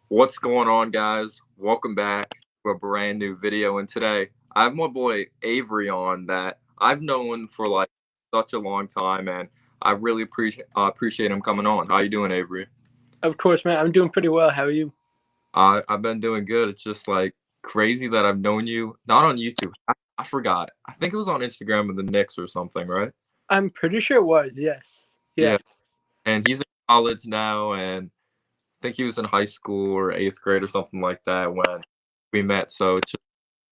What's going on, guys? Welcome back to a brand new video. And today, I have my boy Avery on that I've known for like such a long time, and I really appreciate him coming on. How you doing, Avery? Of course, man. I'm doing pretty well. How are you? I've been doing good. It's just like crazy that I've known you not on YouTube. I forgot. I think it was on Instagram with the Knicks or something, right? I'm pretty sure it was. Yes. Yeah. Yes. And he's in college now, and I think he was in high school or eighth grade or something like that when we met. So it's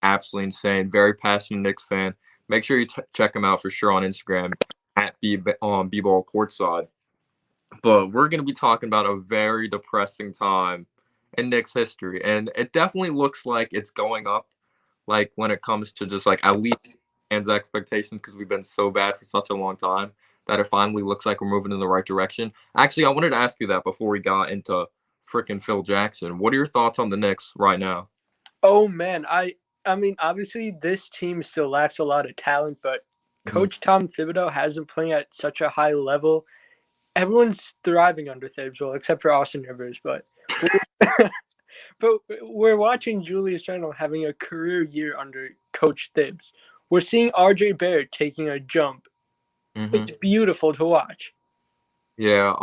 absolutely insane. Very passionate Knicks fan. Make sure you check him out for sure on Instagram at B-Ball Courtside. But we're going to be talking about a very depressing time in Knicks history. And it definitely looks like it's going up, like when it comes to just like at least fans' expectations, because we've been so bad for such a long time that it finally looks like we're moving in the right direction. Actually, I wanted to ask you that before we got into freaking Phil Jackson. What are your thoughts on the Knicks right now? Oh man, I mean, obviously this team still lacks a lot of talent, but Mhm. Coach Tom Thibodeau has been playing at such a high level. Everyone's thriving under Thibodeau, except for Austin Rivers. But but we're watching Julius Randle having a career year under Coach Thibs. We're seeing R.J. Barrett taking a jump. Mhm. It's beautiful to watch. Yeah,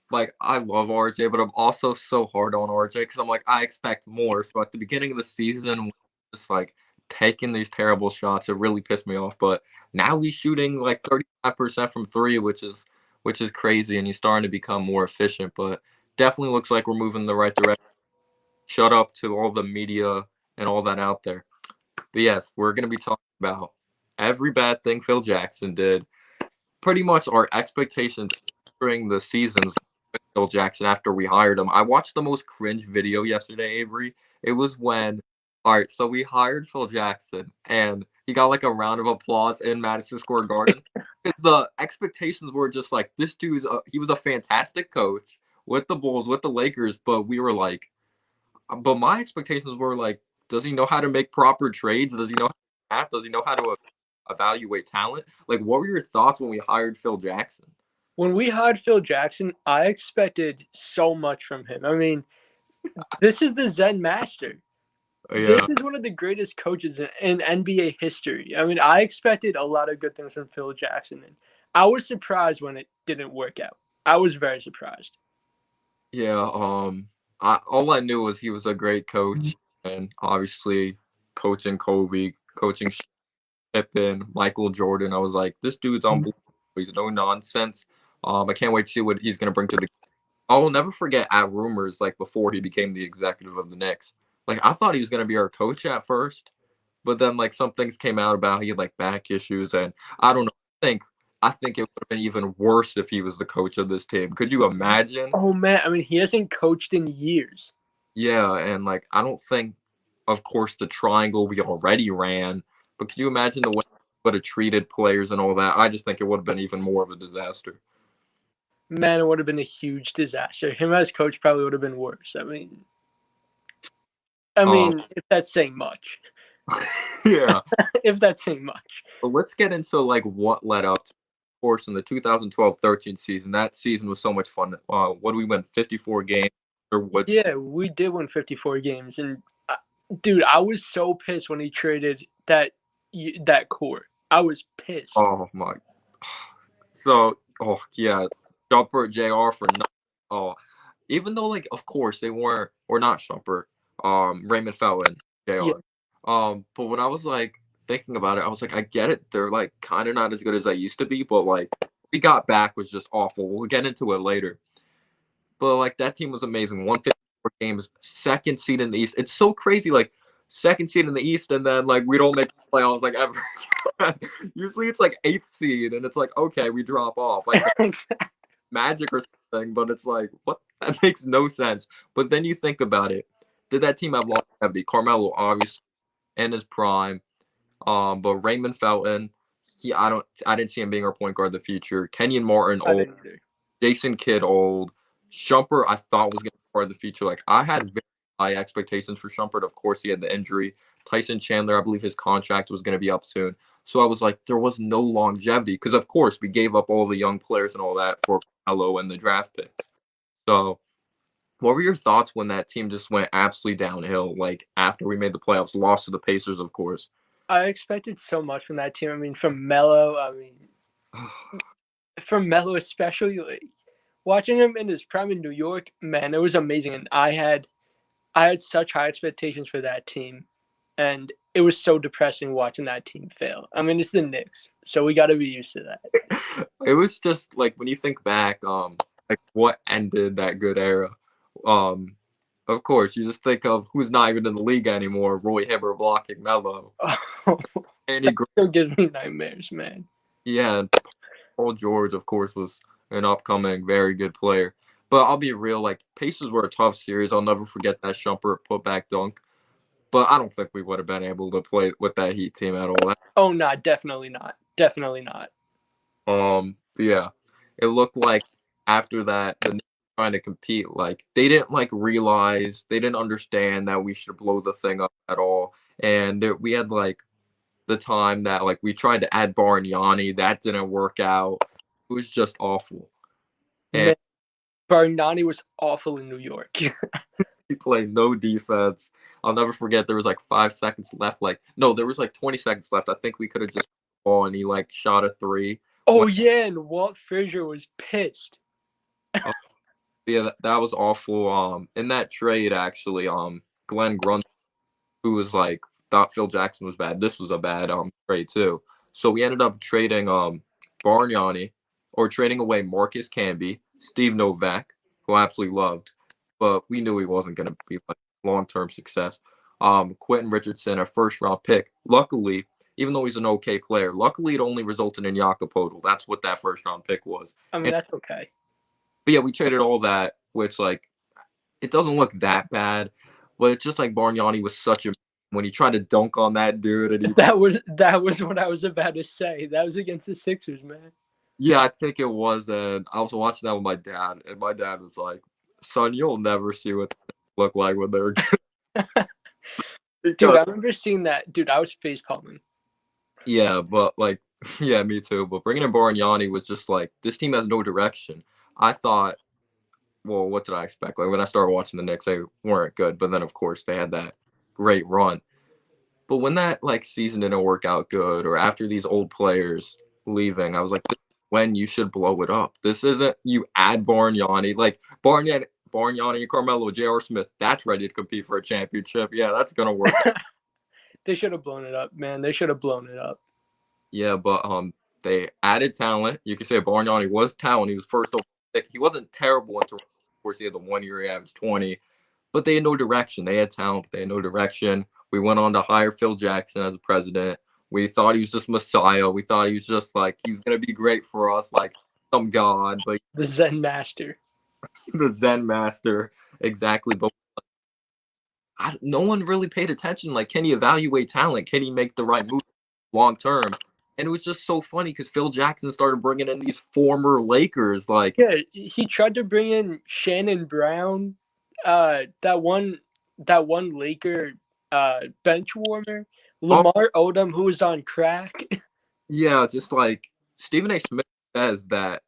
like I love RJ, but I'm also so hard on RJ because I'm like I expect more. So at the beginning of the season, just like taking these terrible shots, it really pissed me off. But now he's shooting like 35% from three, which is crazy, and he's starting to become more efficient. But definitely looks like we're moving in the right direction. Shut up to all the media and all that out there. But yes, we're gonna be talking about every bad thing Phil Jackson did, pretty much our expectations during the seasons with Phil Jackson after we hired him. I watched the most cringe video yesterday, Avery. It was when, all right, so we hired Phil Jackson and he got like a round of applause in Madison Square Garden because the expectations were just like this he was a fantastic coach with the Bulls, with the Lakers, but we were like, but my expectations were like, does he know how to make proper trades? Does he know how to draft? Does he know how to evaluate talent? Like, what were your thoughts when we hired Phil Jackson? When we hired Phil Jackson, I expected so much from him. I mean, this is the Zen master. This Yeah, is one of the greatest coaches in NBA history. I mean, I expected a lot of good things from Phil Jackson, and I was surprised when it didn't work out. I was very surprised. yeah. All I knew was he was a great coach, and obviously coaching Kobe, coaching Pippen, Michael Jordan. I was like, this dude's unbelievable. He's no nonsense. I can't wait to see what he's gonna bring to the. I'll never forget at rumors like before he became the executive of the Knicks. Like I thought he was gonna be our coach at first, but then like some things came out about he had like back issues, and I don't know. I think it would have been even worse if he was the coach of this team. Could you imagine? Oh man, I mean, he hasn't coached in years. Yeah, and like I don't think, of course, the triangle we already ran, but can you imagine the way he would have treated players and all that? I just think it would have been even more of a disaster. Man, it would have been a huge disaster. Him as coach probably would have been worse. I Um, mean, if that's saying much, yeah, if that's saying much. but let's get into like what led up to, of course, in the 2012-13 season. That season was so much fun. What do we win? 54 games or what's? Yeah, we did win 54 games, and dude, I was so pissed when he traded that core. I was pissed. Oh my. So, oh yeah, Jumper Jr. for no. Oh, even though like of course they weren't or not Shumpert, Raymond Felton, Yeah, JR. But when I was like thinking about it, I was like, I get it. They're like kind of not as good as they used to be, but like we got back was just awful. We'll get into it later. But like that team was amazing. 154 games, second seed in the East. It's so crazy, like second seed in the East, and then like we don't make the playoffs like ever. Usually it's like eighth seed, and it's like okay, we drop off. Like magic or something, but it's like, what? That makes no sense. But then you think about it. Did that team have longevity? Carmelo, obviously, in his prime. But Raymond Felton, I didn't see him being our point guard of the future. Kenyon Martin, I old. didn't either. Jason Kidd, old. Shumpert, I thought was going to be part of the future. Like, I had very high expectations for Shumpert. Of course, he had the injury. Tyson Chandler, I believe his contract was going to be up soon. So I was like, there was no longevity because, of course, we gave up all the young players and all that for Carmelo and the draft picks. So What were your thoughts when that team just went absolutely downhill? Like after we made the playoffs, lost to the Pacers, of course. I expected so much from that team. I mean, from Mello. I mean, from Mello especially. Like, watching him in his prime in New York, man, it was amazing. And I had such high expectations for that team, and it was so depressing watching that team fail. I mean, it's the Knicks, so we got to be used to that. It was just like when you think back, like what ended that good era. Um, of course, you just think of who's not even in the league anymore. Roy Hibbert blocking Melo, Oh, Andy that Green, still gives me nightmares, man. yeah, and Paul George, of course, was an upcoming very good player. But I'll be real, like Pacers were a tough series. I'll never forget that Shumpert putback dunk. But I don't think we would have been able to play with that Heat team at all. Oh, no, definitely not. Definitely not. Yeah, it looked like after that, the Knicks were trying to compete. Like they didn't like realize, they didn't understand that we should blow the thing up at all. And we had like the time that like we tried to add Bargnani, that didn't work out. It was just awful. And Man, Bargnani was awful in New York. he played no defense. I'll never forget there was like 5 seconds left. Like no, there was like 20 seconds left. I think we could have just ball and he like shot a three. Oh, When, yeah, and Walt Frazier was pissed. yeah, that was awful. In that trade, actually, Glenn Grun, who was like thought Phil Jackson was bad. This was a bad trade too. So we ended up trading Bargnani or trading away Marcus Camby, Steve Novak, who I absolutely loved, but we knew he wasn't going to be like long term success. Quentin Richardson, a first round pick. Luckily, even though he's an okay player, luckily it only resulted in Jakob Poeltl. That's what that first round pick was. I mean, And that's okay. but yeah, we traded all that, which like it doesn't look that bad, but it's just like Bargnani was such a when he tried to dunk on that dude and he That was what I was about to say. That was against the Sixers, man. yeah, I think it was. And I was watching that with my dad, and my dad was like, "Son, you'll never see what they look like when they're good." Dude, Because I remember seeing that. Dude, I was face palming. yeah, but like yeah, me too. But bringing in Bargnani was just like this team has no direction. I thought, well, what did I expect? Like when I started watching the Knicks, they weren't good, but then of course they had that great run. But when that like season didn't work out good, or after these old players leaving, I was like, this is when you should blow it up. This isn't you add Bargnani, like Bargnani and Carmelo, J.R. Smith. That's ready to compete for a championship. Yeah, that's gonna work. They should have blown it up, man. They should have blown it up. Yeah, but they added talent. You could say Bargnani was talent. He was first overall pick. He wasn't terrible until of course he had the 1 year he averaged 20. But they had no direction. They had talent, but they had no direction. We went on to hire Phil Jackson as a president. We thought he was just Messiah. We thought he was just like he's gonna be great for us, like some god, but The Zen Master. the Zen master exactly. But no one really paid attention. Like, can he evaluate talent? Can he make the right move long term? And it was just so funny because Phil Jackson started bringing in these former Lakers, like Yeah, he tried to bring in Shannon Brown, that one Laker bench warmer, oh Lamar Odom, who was on crack. yeah, just like Stephen A. Smith says that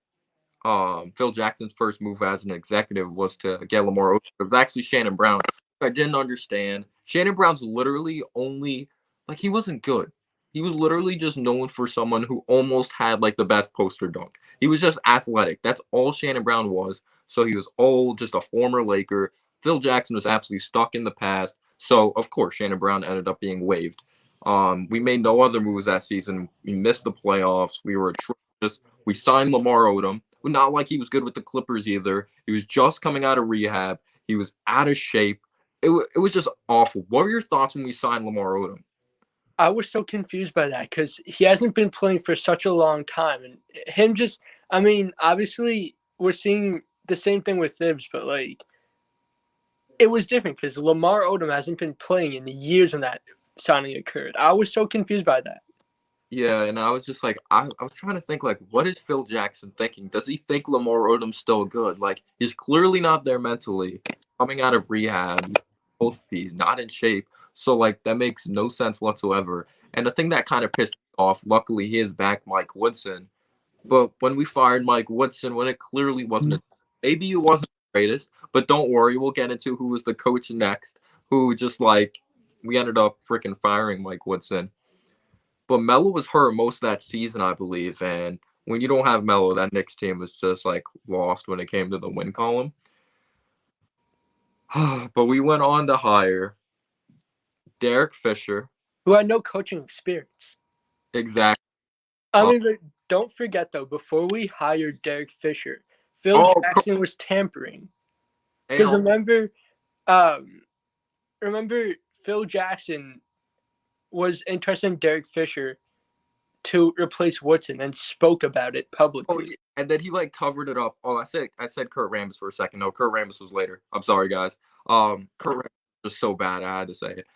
Phil Jackson's first move as an executive was to get Lamar Odom. It was actually Shannon Brown. I didn't understand. Shannon Brown's literally only like he wasn't good. He was literally just known for someone who almost had like the best poster dunk. He was just athletic. That's all Shannon Brown was. So he was old, just a former Laker. Phil Jackson was absolutely stuck in the past. So of course Shannon Brown ended up being waived. We made no other moves that season. We missed the playoffs. We were atrocious. We signed Lamar Odom. Not like he was good with the Clippers either. He was just coming out of rehab. He was out of shape. It was just awful. What were your thoughts when we signed Lamar Odom? I was so confused by that because he hasn't been playing for such a long time, and him just. I mean, obviously, we're seeing the same thing with Thibs, but like, it was different because Lamar Odom hasn't been playing in the years when that signing occurred. I was so confused by that. Yeah, and I was just like, I was trying to think, like, what is Phil Jackson thinking? Does he think Lamar Odom's still good? Like, he's clearly not there mentally. Coming out of rehab, he's not in shape. So, like, that makes no sense whatsoever. And the thing that kind of pissed me off, luckily, he is back Mike Woodson. But when we fired Mike Woodson, when it clearly wasn't, maybe it wasn't greatest. But don't worry, we'll get into who was the coach next, who just like we ended up freaking firing Mike Woodson. But Mello was hurt most of that season, I believe. And when you don't have Mello, that Knicks team was just like lost when it came to the win column. But we went on to hire Derek Fisher. Who had no coaching experience. Exactly. I mean, but don't forget though, before we hired Derek Fisher, Phil Jackson was tampering. Because remember Phil Jackson was interested in Derek Fisher to replace Woodson and spoke about it publicly. Oh, and then he like covered it up. Oh, I said Kurt Rambis for a second. No, Kurt Rambis was later. I'm sorry, guys. Kurt Rambis was so bad, I had to say it.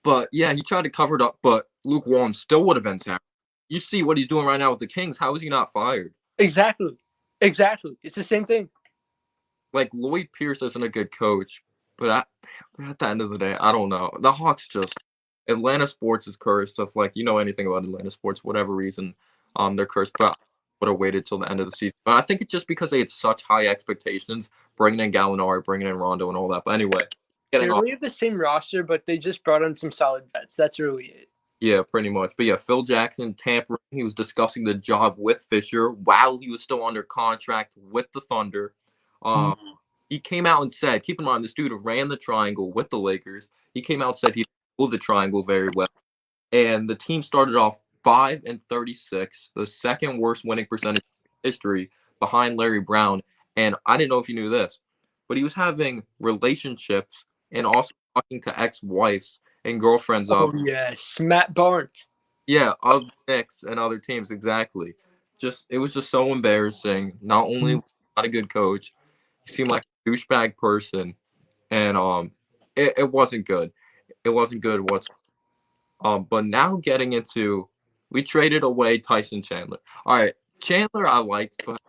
But yeah, he tried to cover it up, but Luke Walton still would have been terrible. You see what he's doing right now with the Kings. How is he not fired? Exactly. It's the same thing. Like, Lloyd Pierce isn't a good coach, but at the end of the day, I don't know. The Hawks just Atlanta sports is cursed. If like you know anything about Atlanta sports, whatever reason, they're cursed. But I would have waited till the end of the season. But I think it's just because they had such high expectations, bringing in Gallinari, bringing in Rondo, and all that. But anyway, they really have the same roster, but they just brought in some solid vets. That's really it. Yeah, pretty much. But yeah, Phil Jackson, tampering. He was discussing the job with Fisher while he was still under contract with the Thunder. He came out and said, keep in mind, this dude ran the triangle with the Lakers. He came out and said he pulled the triangle very well. And the team started off 5-36, the second worst winning percentage in history behind Larry Brown. And I didn't know if you knew this, but he was having relationships and also talking to ex-wives and girlfriends of. Oh, yes. Matt Barnes. Yeah, of Knicks and other teams, exactly. It was just so embarrassing. Not only not a good coach, he seemed like a douchebag person, and it wasn't good. It wasn't good whatsoever. But now getting into, we traded away Tyson Chandler. All right, Chandler I liked, but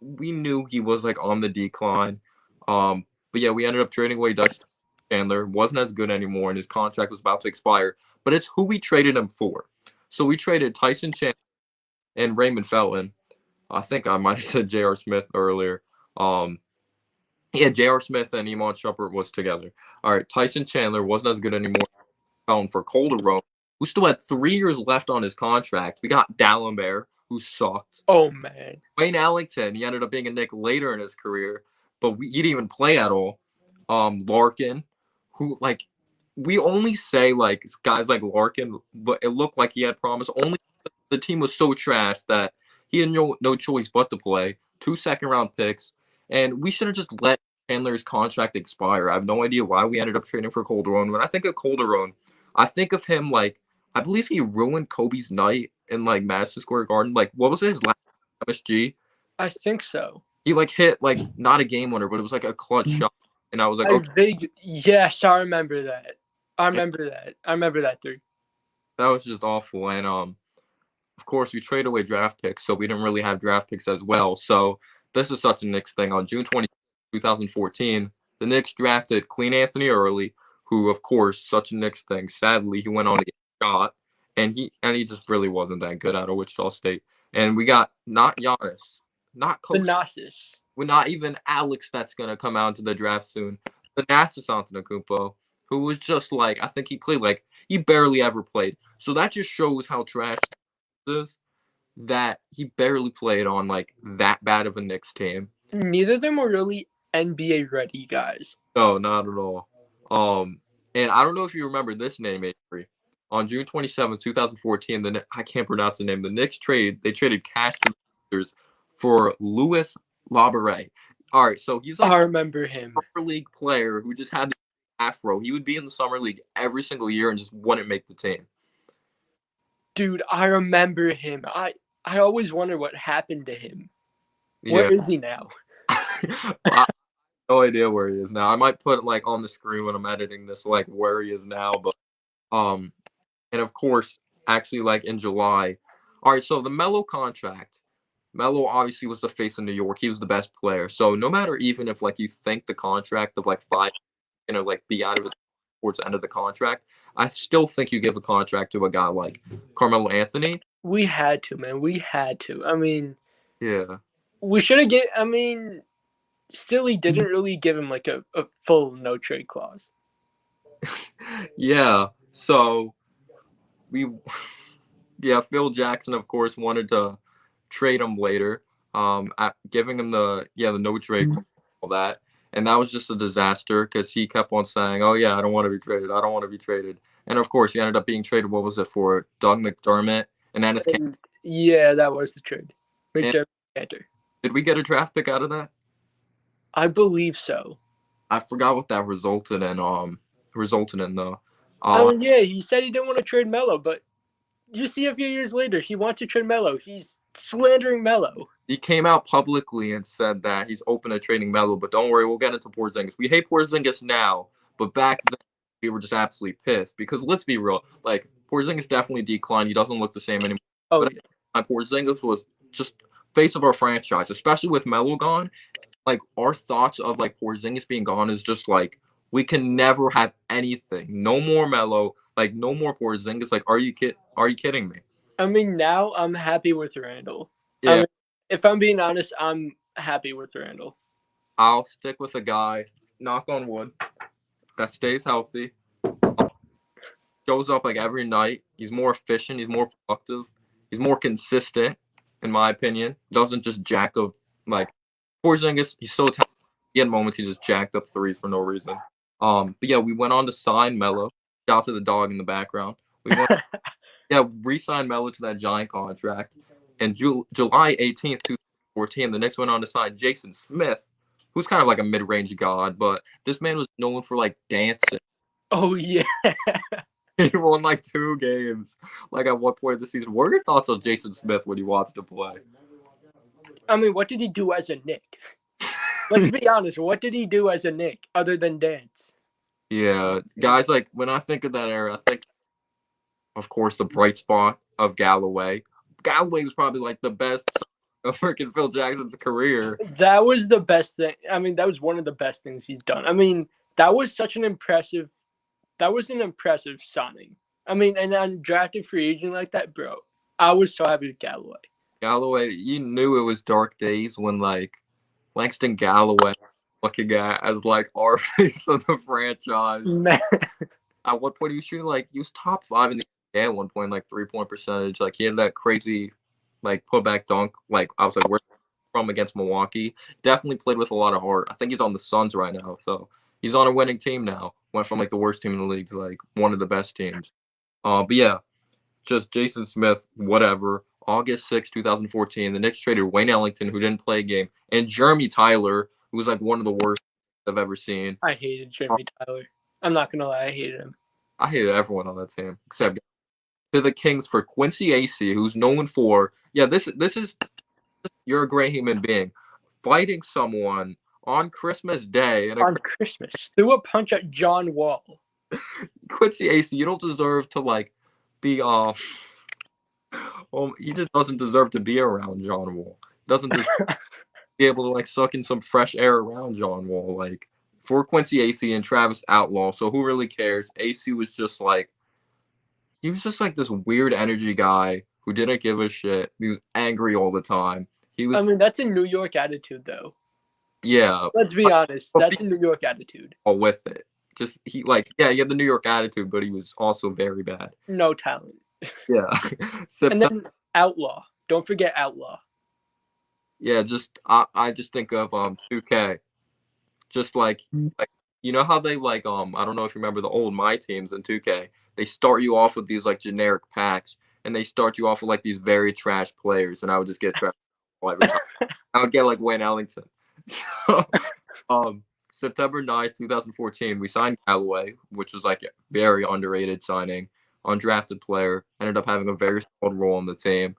we knew he was like on the decline. But yeah, we ended up trading away Tyson Chandler. Wasn't as good anymore, and his contract was about to expire. But it's who we traded him for. So we traded Tyson Chandler and Raymond Felton. I think I might have said J.R. Smith earlier. Yeah, J.R. Smith and Iman Shumpert was together. All right, Tyson Chandler wasn't as good anymore. Felton for Calderon, who still had 3 years left on his contract. We got D'Alembert, who sucked. Oh, man. Wayne Ellington, he ended up being a Knick later in his career, but he didn't even play at all. Larkin, who, like, we only say, like, guys like Larkin, but it looked like he had promise. Only the team was so trash that he had no choice but to play. 2 second-round picks, and we should have just let Chandler's contract expire. I have no idea why we ended up trading for Calderon. When I think of Calderon, I think of him like, I believe he ruined Kobe's night in like Madison Square Garden. Like, what was it, his last MSG? I think so. He like hit like not a game winner, but it was like a clutch shot, and I was like, okay. Yes, I remember that. I remember that three. That was just awful. And of course, we traded away draft picks, so we didn't really have draft picks as well. So this is such a Knicks thing. On June 20, 2014, the Knicks drafted Clean Anthony early, who, of course, such a Knicks thing. Sadly, he went on to get shot, and he just really wasn't that good out of Wichita State. And we got not Giannis, not Thanasis. We're not even Alex that's going to come out into the draft soon. Thanasis Antetokounmpo, who was just like, I think he played like, he barely ever played. So that just shows how trash this is, that he barely played on like that bad of a Knicks team. Neither of them were really NBA ready guys. No, not at all. And I don't know if you remember this name, Avery. On June 27, 2014, I can't pronounce the name. The Knicks traded cash to the Lakers for Louis Labarre. All right, so he's like I remember him. Summer League player who just had the afro. He would be in the Summer League every single year and just wouldn't make the team. Dude, I remember him. I always wonder what happened to him. Where is he now? I have no idea where he is now. I might put it like on the screen when I'm editing this, like where he is now. But and of course, actually, like in July. All right, so the Mellow contract. Mello obviously was the face of New York. He was the best player. So no matter even if like you think the contract of like 5, like be out of it towards the end of the contract, I still think you give a contract to a guy like Carmelo Anthony. We had to, man. We had to. I mean, yeah. We should have I mean, still he didn't really give him like a full no trade clause. Yeah. So we, yeah, Phil Jackson, of course, wanted to trade him later, giving him the no trade, all that, and that was just a disaster because he kept on saying, "Oh yeah, I don't want to be traded. I don't want to be traded," and of course he ended up being traded. What was it for? Doug McDermott and Ennis Cantor. And yeah, that was the trade. And did we get a draft pick out of that? I believe so. I forgot what that resulted in. Resulted in though. I mean, yeah, he said he didn't want to trade Mello, but you see a few years later, he wants to trade Mello. He's slandering Mello. He came out publicly and said that he's open to trading Mello, but don't worry, we'll get into Porzingis. We hate Porzingis now, but back then we were just absolutely pissed because let's be real, like Porzingis definitely declined. He doesn't look the same anymore. Oh, but yeah. Porzingis was just face of our franchise, especially with Mello gone. Like our thoughts of like Porzingis being gone is just like we can never have anything. No more Mello, like no more Porzingis. Like, are you kidding me? I mean, now I'm happy with Randall. Yeah. I mean, if I'm being honest, I'm happy with Randall. I'll stick with a guy, knock on wood, that stays healthy, shows up like every night. He's more efficient. He's more productive. He's more consistent, in my opinion. Doesn't just jack up like Porzingis. He's so talented. He had moments he just jacked up threes for no reason. But yeah, we went on to sign Mello. Shout out to the dog in the background. We re-signed Mello to that giant contract. And July 18th, 2014, the Knicks went on to sign Jason Smith, who's kind of like a mid-range god, but this man was known for like dancing. Oh yeah. He won like 2 games. Like at one point of the season. What are your thoughts on Jason Smith when he wants to play? I mean, what did he do as a Knick? Let's be honest. What did he do as a Knick other than dance? Yeah, guys, like when I think of that era, I think, of course, the bright spot of Galloway. Galloway was probably like the best of freaking Phil Jackson's career. That was the best thing. I mean, that was one of the best things he's done. I mean, that was an impressive signing. I mean, and undrafted free agent like that, bro. I was so happy with Galloway. Galloway, you knew it was dark days when like Langston Galloway looking at as like our face of the franchise. Man. At one point, he was top 5 in the NBA at one point, like 3-point percentage. Like he had that crazy, like putback dunk. Like I was like, where's he from against Milwaukee? Definitely played with a lot of heart. I think he's on the Suns right now, so he's on a winning team now. Went from like the worst team in the league to like one of the best teams. But yeah, just Jason Smith, whatever. August 6, 2014, the Knicks traded Wayne Ellington, who didn't play a game, and Jeremy Tyler, who was like one of the worst I've ever seen. I hated Jeremy Tyler. I'm not gonna lie, I hated him. I hated everyone on that team except to the Kings for Quincy Acey, who's known for this is you're a great human being, fighting someone on Christmas Day and on Christmas threw a punch at John Wall. Quincy Acey, you don't deserve to like be well, he just doesn't deserve to be around John Wall. Doesn't deserve to be able to like suck in some fresh air around John Wall. Like for Quincy Acey and Travis Outlaw, so who really cares? Acey was just like this weird energy guy who didn't give a shit. He was angry all the time. I mean, that's a New York attitude, though. Yeah. Let's be honest. That's a New York attitude. Oh, with it. Just he had the New York attitude, but he was also very bad. No talent. Yeah. And then Outlaw. Don't forget Outlaw. Yeah, I just think of 2K. Just like you know how they like I don't know if you remember the old My Teams in 2K. They start you off with these like generic packs, and they start you off with like these very trash players, and I would just get trash every time. I would get like Wayne Ellington. September 9th, 2014, we signed Galloway, which was like a very underrated signing. Undrafted player, ended up having a very solid role on the team.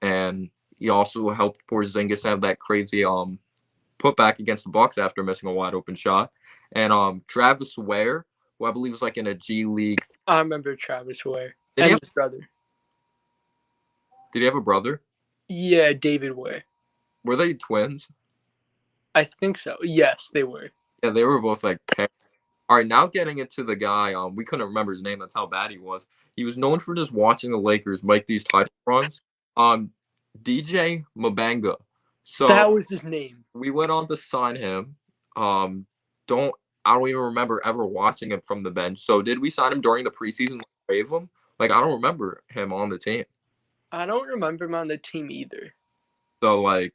And he also helped Porzingis have that crazy putback against the Bucks after missing a wide open shot. And Travis Ware, who I believe was like in a G League. I remember Travis Ware. And his brother. Did he have a brother? Yeah, David Ware. Were they twins? I think so. Yes, they were. Yeah, they were both like 10. All right, now getting into the guy, we couldn't remember his name. That's how bad he was. He was known for just watching the Lakers make these title runs. DJ Mabanga, So That was his name. we went on to sign him. Don't I don't even remember ever watching him from the bench. So did we sign him during the preseason? Waive him? Like I don't remember him on the team. I don't remember him on the team either. So like,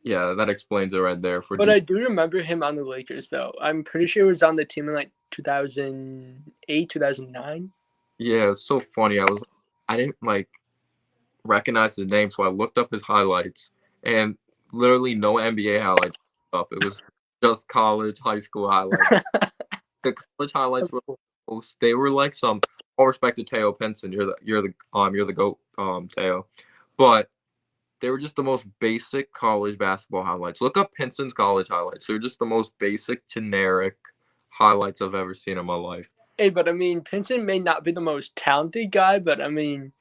yeah, that explains it right there. But I do remember him on the Lakers, though. I'm pretty sure he was on the team in like 2008, 2009. Yeah, it's so funny. I didn't like recognize the name, so I looked up his highlights, and literally no NBA highlights up. It was just college, high school highlights. The college highlights were they were like some all respect to Teo Pinson. You're the GOAT, Teo. But they were just the most basic college basketball highlights. Look up Pinson's college highlights. They're just the most basic, generic highlights I've ever seen in my life. Hey, but I mean, Pinson may not be the most talented guy, but I mean,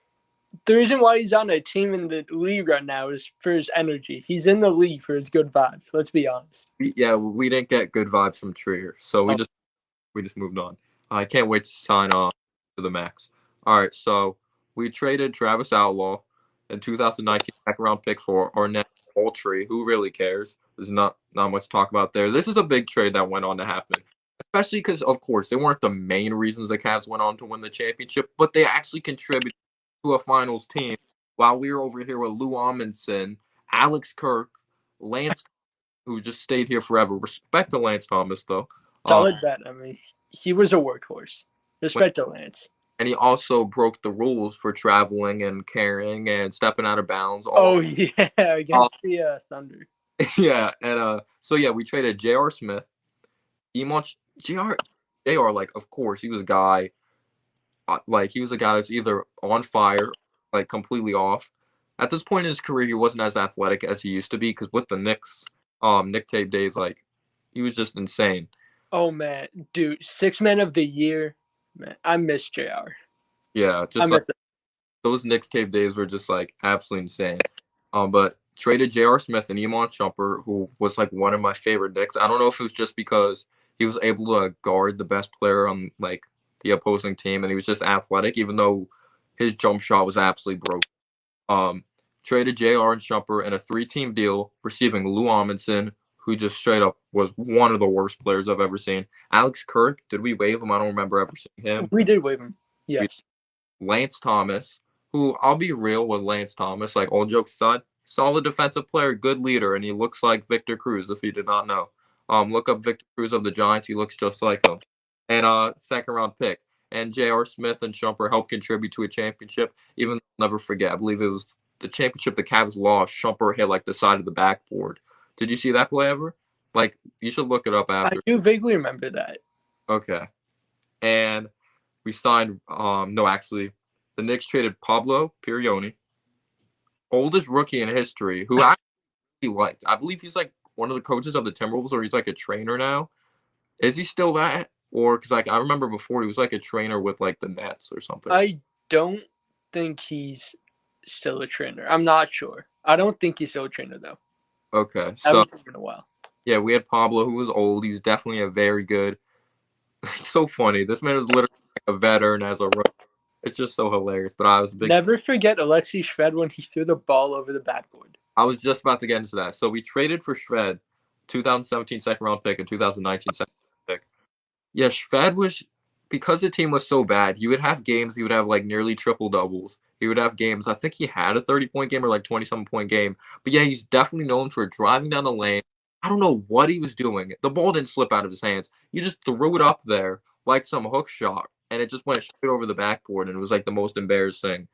the reason why he's on a team in the league right now is for his energy. He's in the league for his good vibes. Let's be honest. We didn't get good vibes from Trier, so we just moved on. I can't wait to sign on to the Max. All right, so we traded Travis Outlaw in 2019 second round pick for Arnett Moultrie. Who really cares? There's not much to talk about there. This is a big trade that went on to happen, especially because, of course, they weren't the main reasons the Cavs went on to win the championship, but they actually contributed to a finals team while we were over here with Lou Amundsen, Alex Kirk, Lance, who just stayed here forever. Respect to Lance Thomas, though. Solid bet. I mean, he was a workhorse. Respect to Lance. And he also broke the rules for traveling and carrying and stepping out of bounds. Oh, yeah, against the Thunder. Yeah, and so yeah, we traded J.R. Smith. J.R. like, of course, he was a guy, he was a guy that's either on fire, like completely off. At this point in his career, he wasn't as athletic as he used to be because with the Knicks, Nick Tape days, like, he was just insane. Oh, man. Dude, 6-man of the year. Man, I miss JR. Yeah, just like those Knicks tape days were just like absolutely insane. But traded J.R. Smith and Iman Shumpert, who was like one of my favorite Knicks. I don't know if it was just because he was able to guard the best player on like the opposing team, and he was just athletic, even though his jump shot was absolutely broken. Traded J.R. and Shumpert in a 3-team deal, receiving Lou Amundsen, who just straight up was one of the worst players I've ever seen. Alex Kirk, did we waive him? I don't remember ever seeing him. We did waive him. Yes. Lance Thomas, who I'll be real with Lance Thomas, like all jokes aside, solid defensive player, good leader, and he looks like Victor Cruz, if you did not know. Look up Victor Cruz of the Giants. He looks just like him. And second round pick. And J.R. Smith and Shumpert helped contribute to a championship. Even I'll never forget, I believe it was the championship the Cavs lost. Shumpert hit like the side of the backboard. Did you see that play ever? Like, you should look it up after. I do vaguely remember that. Okay. And we signed, the Knicks traded Pablo Pirioni, oldest rookie in history, who I actually liked. I believe he's like one of the coaches of the Timberwolves, or he's like a trainer now. Is he still that? Or, because like I remember before he was like a trainer with like the Nets or something. I don't think he's still a trainer. I'm not sure. I don't think he's still a trainer, though. Okay. I haven't seen him in a while. Yeah, we had Pablo, who was old. He was definitely a very good. It's so funny. This man is literally like a veteran as a rookie. It's just so hilarious. But I was a big. Never forget Alexei Shved when he threw the ball over the backboard. I was just about to get into that. So we traded for Shved, 2017 second round pick and 2019 second round pick. Yeah, Shved was, because the team was so bad, he would have games, he would have like nearly triple doubles. He would have games, I think he had a 30-point game or like 20-something point game. But yeah, he's definitely known for driving down the lane. I don't know what he was doing. The ball didn't slip out of his hands. He just threw it up there like some hook shot, and it just went straight over the backboard, and it was like the most embarrassing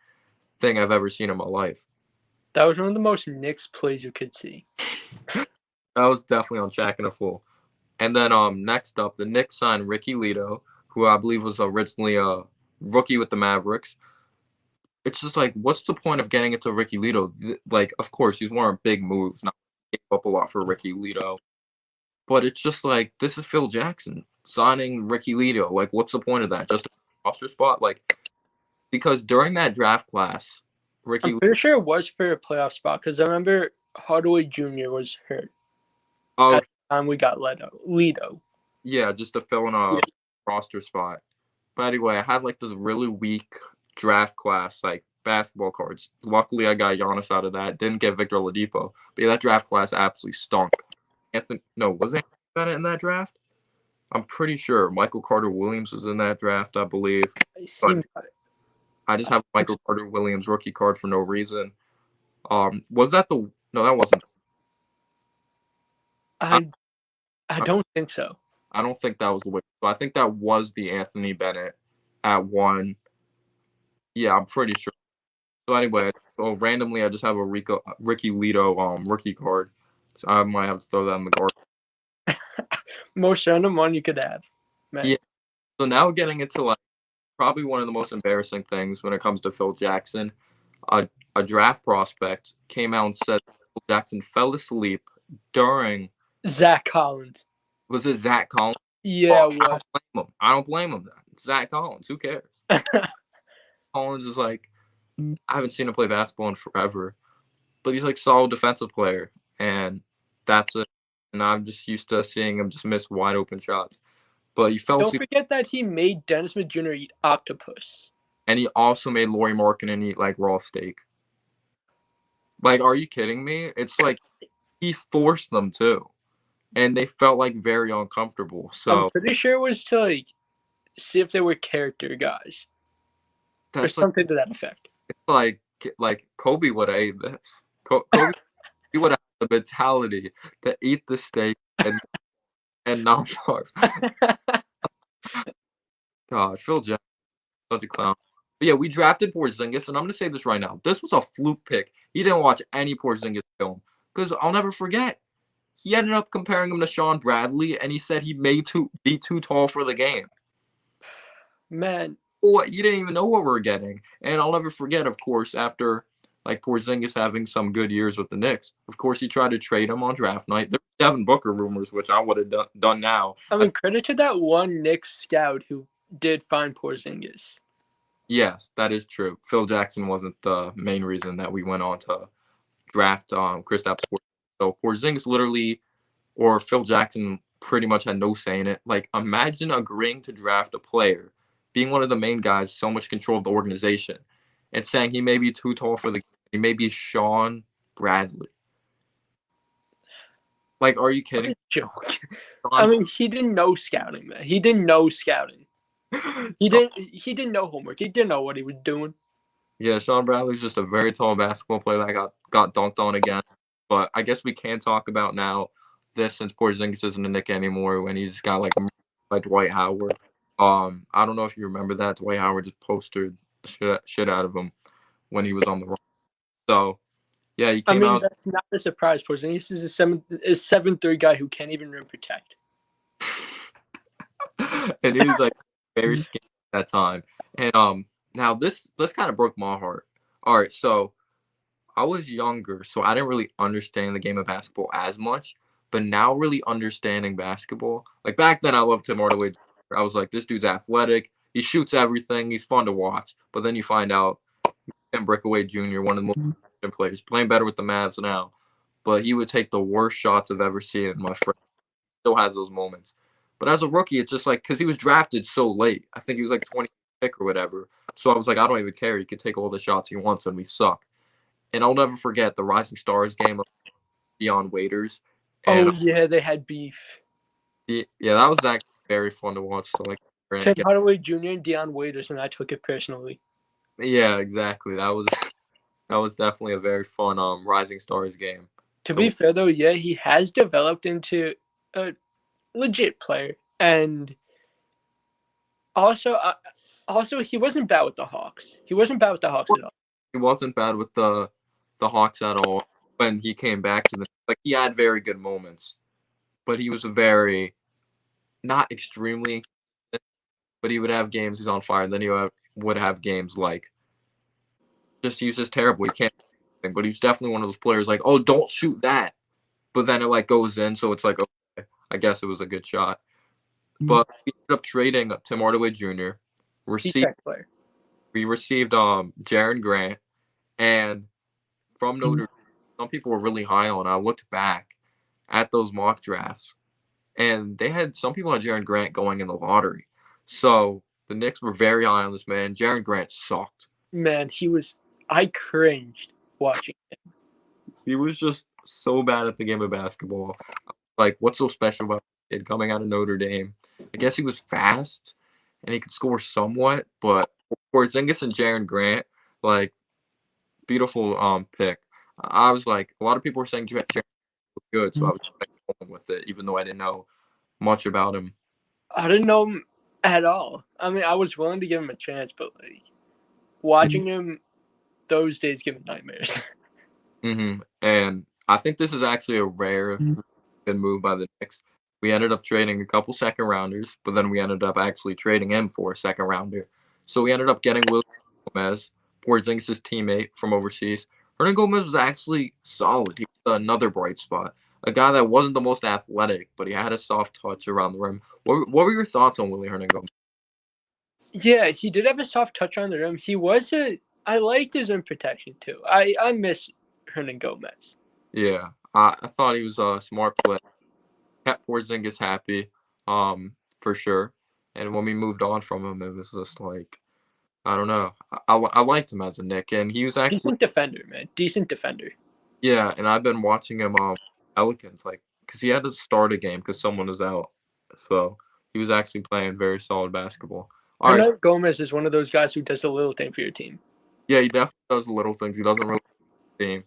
thing I've ever seen in my life. That was one of the most Knicks plays you could see. That was definitely on Shaq and a Fool. And then next up, the Knicks signed Ricky Lito, who I believe was originally a rookie with the Mavericks. It's just like, what's the point of getting into Ricky Lito? Like, of course, he's more big moves, not gave up a lot for Ricky Lito. But it's just like, this is Phil Jackson signing Ricky Lito. Like, what's the point of that? Just a roster spot? Like, because during that draft class, I'm pretty sure it was for a playoff spot because I remember Hardaway Jr. was hurt. Oh, at the time we got Lito. Yeah, just to fill in a roster spot. But anyway, I had like this really weak draft class, like basketball cards. Luckily, I got Giannis out of that. Didn't get Victor Oladipo. But yeah, that draft class absolutely stunk. Was Anthony Bennett in that draft? I'm pretty sure Michael Carter Williams was in that draft, I believe. He, But I just have Michael Carter Williams rookie card for no reason. Was that the? No, that wasn't. I don't think so. I don't think that was the way. So I think that was the Anthony Bennett at 1. Yeah, I'm pretty sure. So anyway, randomly I just have a Ricky Lito rookie card. So I might have to throw that in the garbage. Most random one you could have. Man. Yeah. So now getting into like probably one of the most embarrassing things when it comes to Phil Jackson. A draft prospect came out and said Phil Jackson fell asleep during Zach Collins. Was it Zach Collins? Yeah, I don't blame him. Then it's Zach Collins. Who cares? Collins is like, I haven't seen him play basketball in forever, but he's like solid defensive player, and that's it. And I'm just used to seeing him just miss wide open shots. But he fell asleep. Don't forget that he made Dennis Smith Jr. eat octopus. And he also made Lauri Markkanen eat like raw steak. Like, are you kidding me? It's like he forced them to. And they felt like very uncomfortable. So I'm pretty sure it was to like see if they were character guys. Or something to that effect. It's like Kobe would have ate this. Kobe he would have the mentality to eat the steak and not starve. God, Phil Jackson, such a clown. But yeah, we drafted Porzingis, and I'm gonna say this right now. This was a fluke pick. He didn't watch any Porzingis film. Because I'll never forget. He ended up comparing him to Sean Bradley, and he said he may be too tall for the game. Man. Well, you didn't even know what we were getting. And I'll never forget, of course, after like Porzingis having some good years with the Knicks, of course, he tried to trade him on draft night. There were Devin Booker rumors, which I would have done now. I mean, credit to that one Knicks scout who did find Porzingis. Yes, that is true. Phil Jackson wasn't the main reason that we went on to draft Kristaps Porzingis. So Porzingis literally, or Phil Jackson pretty much had no say in it. Like, imagine agreeing to draft a player, being one of the main guys, so much control of the organization, and saying he may be too tall for the game. He may be Sean Bradley. Like, are you kidding? Joke. I mean, he didn't know scouting, man. He didn't know scouting. He didn't know homework. He didn't know what he was doing. Yeah, Sean Bradley's just a very tall basketball player that got dunked on again. But I guess we can talk about now this since Porzingis isn't a Knick anymore when he's got like Dwight Howard. I don't know if you remember that. Dwight Howard just posted shit out of him when he was on the run. So yeah, he came out. That's not a surprise. Porzingis is a 7'3" guy who can't even rim protect. And he was like very skinny at that time. And now this kind of broke my heart. All right, so I was younger, so I didn't really understand the game of basketball as much. But now really understanding basketball, like back then I loved Tim Hardaway. I was like, this dude's athletic. He shoots everything. He's fun to watch. But then you find out Tim Brickaway Jr., one of the most important players, playing better with the Mavs now. But he would take the worst shots I've ever seen in my friend. Still has those moments. But as a rookie, it's just like, because he was drafted so late. I think he was like 20 pick or whatever. So I was like, I don't even care. He could take all the shots he wants and we suck. And I'll never forget the Rising Stars game of Dion Waiters. And, yeah, they had beef. Yeah, that was actually very fun to watch. So like Tim Hardaway Jr. and Dion Waiters, and I took it personally. Yeah, exactly. That was definitely a very fun Rising Stars game. To be fair though, yeah, he has developed into a legit player, and also he wasn't bad with the Hawks. He wasn't bad with the Hawks at all. He wasn't bad with the Hawks at all. When he came back to he had very good moments, but he was very not extremely, but he would have games he's on fire, and then he would have games like he's just terrible. He can't do anything, but he's definitely one of those players like, oh, don't shoot that, but then it like goes in, so it's like, okay, I guess it was a good shot. But we ended up trading Tim Hardaway Jr. We received Jaren Grant, and from Notre Dame. Some people were really high on. I looked back at those mock drafts, and they had some people had Jaren Grant going in the lottery. So the Knicks were very high on this man. Jaren Grant sucked. Man, he was I cringed watching him. He was just so bad at the game of basketball. Like, what's so special about this kid coming out of Notre Dame? I guess he was fast and he could score somewhat, but Porzingis and Jaren Grant, like, beautiful pick. I was like, a lot of people were saying Jaren was good, so I was going with it, even though I didn't know much about him. I didn't know him at all. I mean, I was willing to give him a chance, but like watching him those days give me nightmares. And I think this is actually a rare good move by the Knicks. We ended up trading a couple second rounders, but then we ended up actually trading him for a second rounder. So we ended up getting Willie Gomez, Porzingis' teammate from overseas. Hernandez was actually solid. He was another bright spot. A guy that wasn't the most athletic, but he had a soft touch around the rim. What were your thoughts on Willie Hernandez? Yeah, he did have a soft touch on the rim. I liked his rim protection too. I miss Hernan Gomez. Yeah, I thought he was a smart play. Kept Porzingis happy, for sure. And when we moved on from him, it was just like, I don't know. I liked him as a Knick, and he was actually Decent defender, man. Decent defender. yeah. And I've been watching him Pelicans because he had to start a game because someone was out, so he was actually playing very solid basketball. All right, Hernan Gomez is one of those guys who does a little thing for your team. yeah, he definitely does little things. He doesn't really team.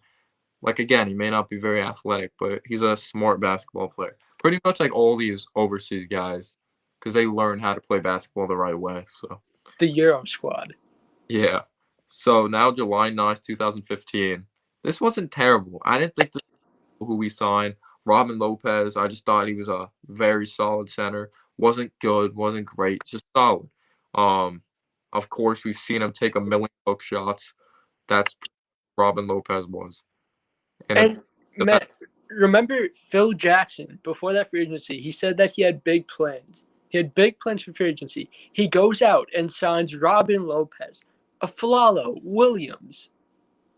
Like again, he may not be very athletic, but he's a smart basketball player. Pretty much like all these overseas guys, because they learn how to play basketball the right way. So The Euro squad. yeah. So now July 9th, 2015. This wasn't terrible. I didn't think this was who we signed. Robin Lopez, I just thought he was a very solid center. Wasn't good, wasn't great, just solid. Of course, we've seen him take a million hook shots. That's Robin Lopez was. And Matt, remember Phil Jackson before that free agency? He said that he had big plans. He had big plans for free agency. He goes out and signs Robin Lopez, Aflalo, Williams,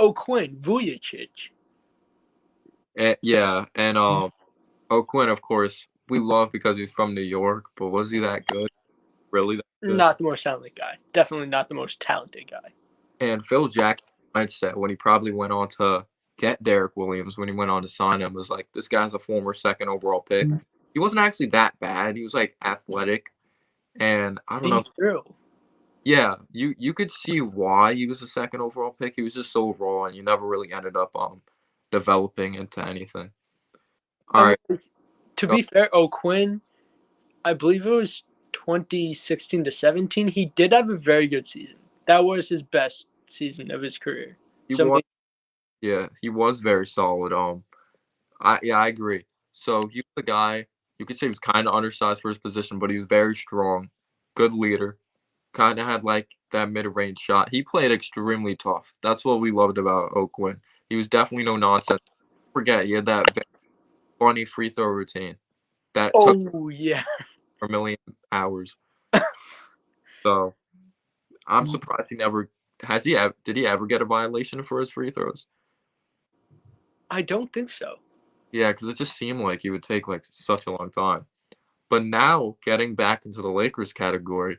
O'Quinn, Vujicic. yeah, and O'Quinn, of course, we love because he's from New York, but was he that good? Really that good? Not the most talented guy. Definitely not the most talented guy. And Phil Jackson's mindset when he probably went on to get Derek Williams, when he went on to sign him, was like, this guy's a former second overall pick. He wasn't actually that bad. He was like athletic, and I don't know. True. Yeah, you could see why he was a second overall pick. He was just so raw, and you never really ended up developing into anything. All right. To be fair, O'Quinn, I believe it was 2016 to 17. He did have a very good season. That was his best season of his career. He was very solid. I agree. So he was a guy you could say he was kind of undersized for his position, but he was very strong, good leader. Kind of had like that mid-range shot. He played extremely tough. That's what we loved about O'Quinn. He was definitely no nonsense. Forget he had that very funny free throw routine that took yeah, a million hours. So I'm surprised he never has he ever did he ever get a violation for his free throws? I don't think so. Yeah, because it just seemed like he would take like such a long time. But now getting back into the Lakers category,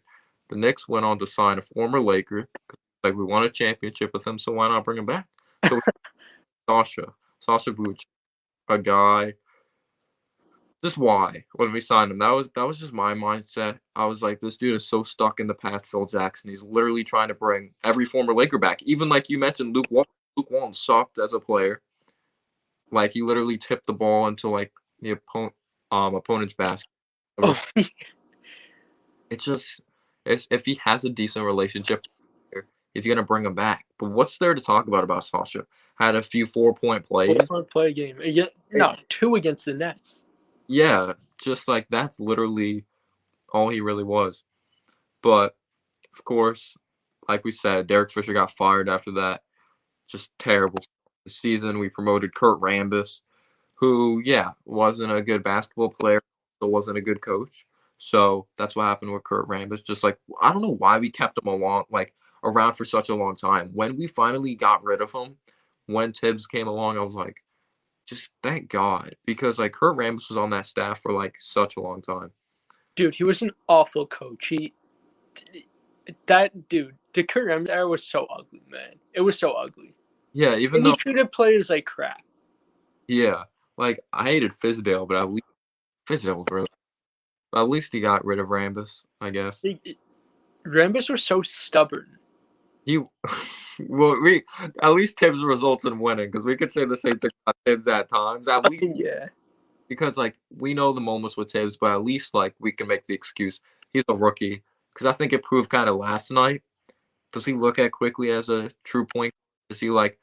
the Knicks went on to sign a former Laker. Like we won a championship with him, so why not bring him back? So Sasha Vujic, a guy. Just why when we signed him? That was just my mindset. I was like, this dude is so stuck in the past. Phil Jackson. He's literally trying to bring every former Laker back. Even like you mentioned, Luke Walton. Luke Walton sucked as a player. Like he literally tipped the ball into like the opponent's basket. Oh, It's just if he has a decent relationship, he's gonna bring him back. But what's there to talk about Sasha? Had a few 4-point plays. 4-point play game. No, 2 against the Nets. Yeah, just like that's literally all he really was. But of course, like we said, Derek Fisher got fired after that. Just terrible season. We promoted Kurt Rambis, who, yeah, wasn't a good basketball player, but wasn't a good coach. So that's what happened with Kurt Rambis. Just like I don't know why we kept him around for such a long time. When we finally got rid of him, when Tibbs came along, I was like, just thank God, because like Kurt Rambis was on that staff for like such a long time. Dude, he was an awful coach. That dude, the Kurt Rambis era was so ugly, man. It was so ugly. Yeah, even And he though treated players like crap. like I hated Fizdale, but at least Fizdale was really. But at least he got rid of Rambis, I guess. Rambis was so stubborn. He well, we at least Tibbs results in winning because we could say the same thing about Tibbs at times. At least Yeah. because like we know the moments with Tibbs, but at least like we can make the excuse he's a rookie because I think it proved kind of last night. Does he look at quickly as a true point? Is he like?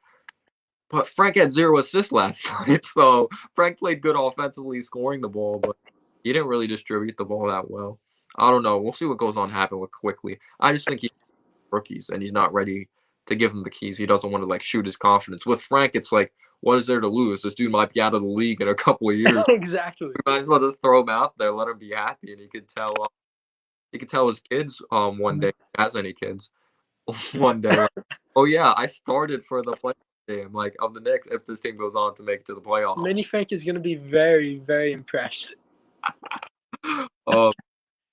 But Frank had 0 assists last night, so Frank played good offensively, scoring the ball, but he didn't really distribute the ball that well. I don't know. We'll see what goes on happen with quickly. I just think he's rookies and he's not ready to give him the keys. He doesn't want to like shoot his confidence. With Frank, it's like, what is there to lose? This dude might be out of the league in a couple of years. Exactly. We might as well just throw him out there, let him be happy, and he could tell. He could tell his kids one day, if he has any kids, one day. Like, oh yeah, I started for the play game like of the Knicks if this team goes on to make it to the playoffs. Manny Frank is going to be very, very impressed.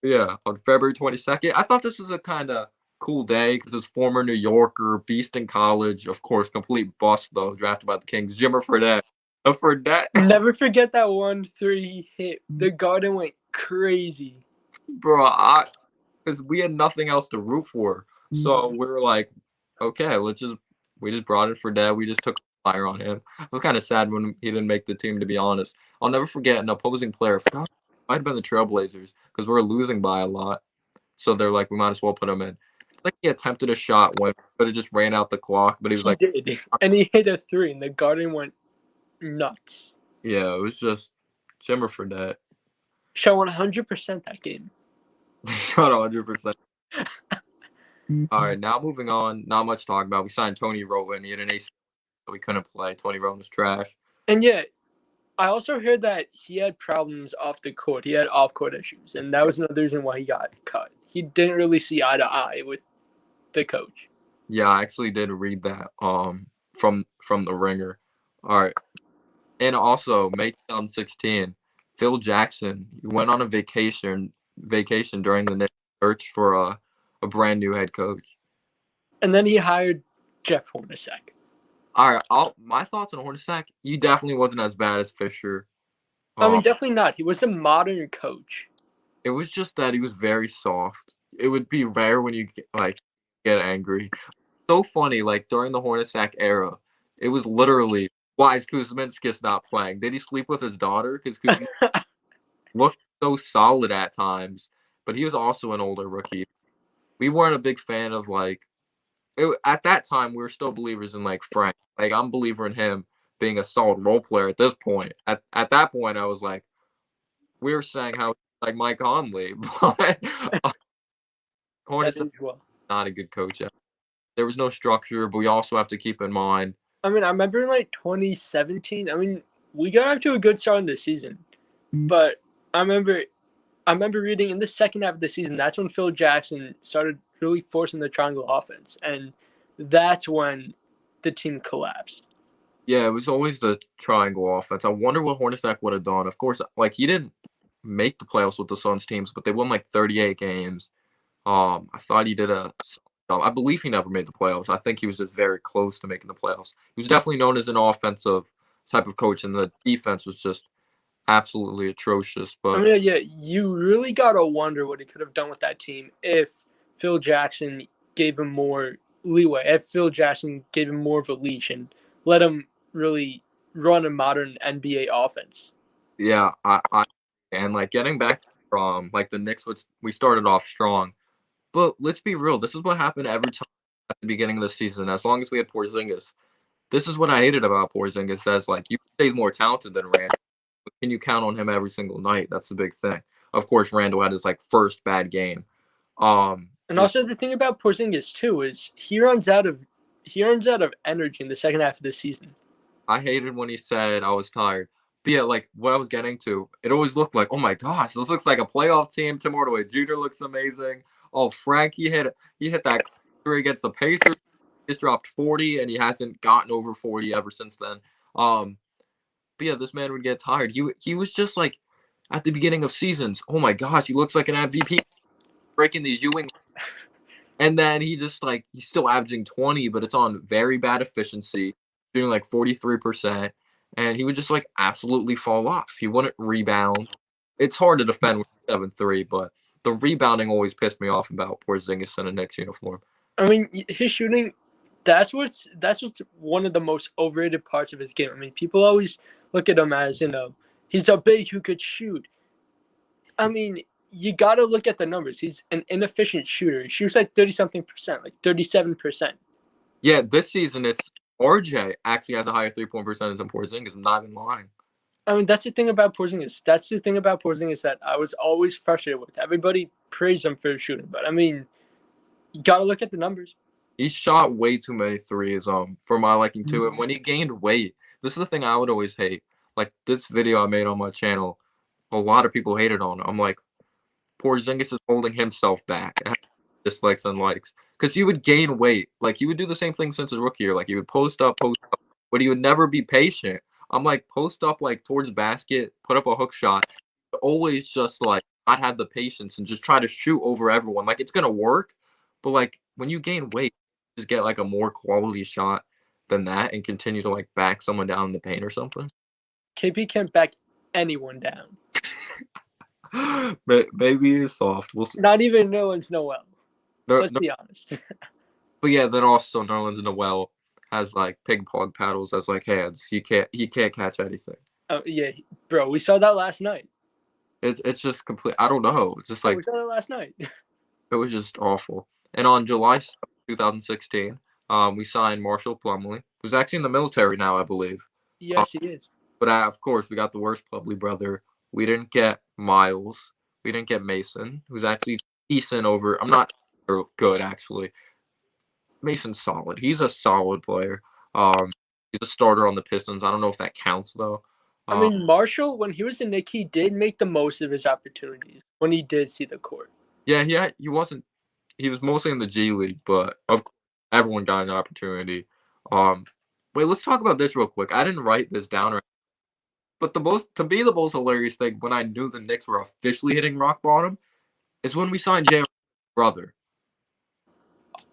Yeah, on February 22nd. I thought this was a kind of cool day because his former New Yorker, beast in college, of course, complete bust though, drafted by the Kings, Jimmer Fredette. Fredette. Never forget that 1-3 he hit. The Garden went crazy. Bro, because we had nothing else to root for. So we were like, okay, we just brought in Fredette. We just took a flyer on him. I was kind of sad when he didn't make the team, to be honest. I'll never forget an opposing player. Forgot, might have been the Trailblazers because we were losing by a lot. So they're like, we might as well put him in. It's like he attempted a shot when but it just ran out the clock. But he was He did. And he hit a 3, and the Garden went nuts. Yeah, it was just Jimmer Fredette. Shot 100% that game. Shot 100%. All right, now moving on. Not much to talk about. We signed Tony Rowan. He had an AC, so we couldn't play. Tony Rowan was trash. And yeah, I also heard that he had problems off the court. He had off-court issues, and that was another reason why he got cut. He didn't really see eye to eye with the coach. Yeah, I actually did read that from the Ringer. All right. And also, May 2016, Phil Jackson went on a vacation during the Knicks search for a brand new head coach. And then he hired Jeff Hornacek. All right, my thoughts on Hornacek, he definitely wasn't as bad as Fisher. I mean, definitely not. He was a modern coach. It was just that he was very soft. It would be rare when you get angry. So funny, like during the Hornacek era, it was literally, why is Kuzminskis not playing? Did he sleep with his daughter? Because Kuzminskis looked so solid at times, but he was also an older rookie. We weren't a big fan of at that time we were still believers in Frank. Like I'm a believer in him being a solid role player at this point. At that point, I was like, we were saying how like Mike Conley, but Hornacek not a good coach. There was no structure, but we also have to keep in mind. I mean, I remember in 2017. I mean, we got off to a good start in the season, but I remember reading in the second half of the season, that's when Phil Jackson started really forcing the triangle offense, and that's when the team collapsed. Yeah, it was always the triangle offense. I wonder what Hornacek would have done. Of course, he didn't make the playoffs with the Suns teams, but they won 38 games. I thought he did I believe he never made the playoffs. I think he was just very close to making the playoffs. He was definitely known as an offensive type of coach, and the defense was just absolutely atrocious. But I mean, yeah, you really gotta wonder what he could have done with that team if Phil Jackson gave him more leeway, if Phil Jackson gave him more of a leash and let him really run a modern NBA offense. Yeah, and getting back from the Knicks, we started off strong, but let's be real. This is what happened every time at the beginning of the season. As long as we had Porzingis, this is what I hated about Porzingis. As you say he's more talented than Randall. Can you count on him every single night? That's the big thing. Of course, Randall had his first bad game. And also the thing about Porzingis too is he runs out of energy in the second half of the season. I hated when he said I was tired. But yeah, what I was getting to, it always looked like, oh my gosh, this looks like a playoff team. Tim Hardaway Jr. looks amazing. Oh, Frank, he hit that against the Pacers. He just dropped 40, and he hasn't gotten over 40 ever since then. But yeah, this man would get tired. He was just at the beginning of seasons. Oh my gosh, he looks like an MVP breaking these Ewing. And then he just like he's still averaging 20, but it's on very bad efficiency, shooting like 43%. And he would just like absolutely fall off. He wouldn't rebound. It's hard to defend with 7-3, but the rebounding always pissed me off about Porzingis in a Knicks uniform. I mean, his shooting, that's what's one of the most overrated parts of his game. I mean, people always look at him as, he's a big who could shoot. I mean, you got to look at the numbers. He's an inefficient shooter. He shoots like 30-something%, like 37%. Yeah, this season it's RJ actually has a higher 3-point percentage than Porzingis. I'm not even lying. I mean, that's the thing about Porzingis. That's the thing about Porzingis that I was always frustrated with. Everybody praised him for his shooting, but I mean, you got to look at the numbers. He shot way too many threes, for my liking too. And when he gained weight, this is the thing I would always hate. Like this video I made on my channel, a lot of people hated on it. I'm like, Porzingis is holding himself back. It has dislikes and likes. Because he would gain weight. Like he would do the same thing since his rookie year. Like he would post up, but he would never be patient. I'm like, post up like towards basket, put up a hook shot. Always just like not have the patience and just try to shoot over everyone. Like it's gonna work, but like when you gain weight, just get like a more quality shot than that and continue to like back someone down in the paint or something. KP can't back anyone down. But maybe he's soft. We'll see. Not even Nerlens Noel. Let's be honest. But yeah, then also Nerlens Noel has like ping pong paddles as like hands. He can't catch anything. Yeah, bro, we saw that last night. It's just complete. I don't know. It's just like we saw that last night. It was just awful. And on July 2016, we signed Marshall Plumlee, who's actually in the military now, I believe. Yes, he is. But of course, we got the worst Plumlee brother. We didn't get Miles. We didn't get Mason, who's actually decent over. I'm not good, actually. Mason's solid. He's a solid player. He's a starter on the Pistons. I don't know if that counts, though. I mean, Marshall, when he was in Knicks, he did make the most of his opportunities when he did see the court. Yeah, he wasn't. He was mostly in the G League, but of course, everyone got an opportunity. Wait, let's talk about this real quick. I didn't write this down, but the most hilarious thing when I knew the Knicks were officially hitting rock bottom is when we signed J.R. brother.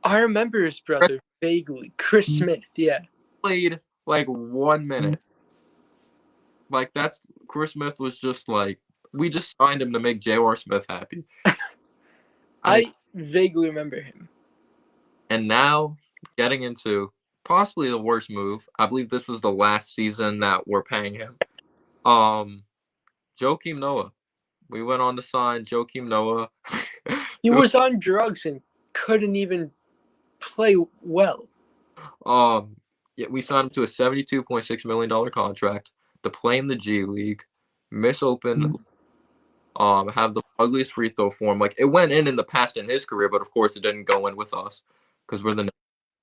I remember his brother vaguely, Chris Smith. Yeah, played like 1 minute. Like that's Chris Smith was just like we just signed him to make J.R. Smith happy. I vaguely remember him. And now getting into possibly the worst move. I believe this was the last season that we're paying him. Joakim Noah. We went on to sign Joakim Noah. He was on drugs and couldn't even play well. Yeah, we signed him to a $72.6 million contract to play in the G League, miss open, have the ugliest free throw form. Like it went in the past in his career, but of course it didn't go in with us because we're the.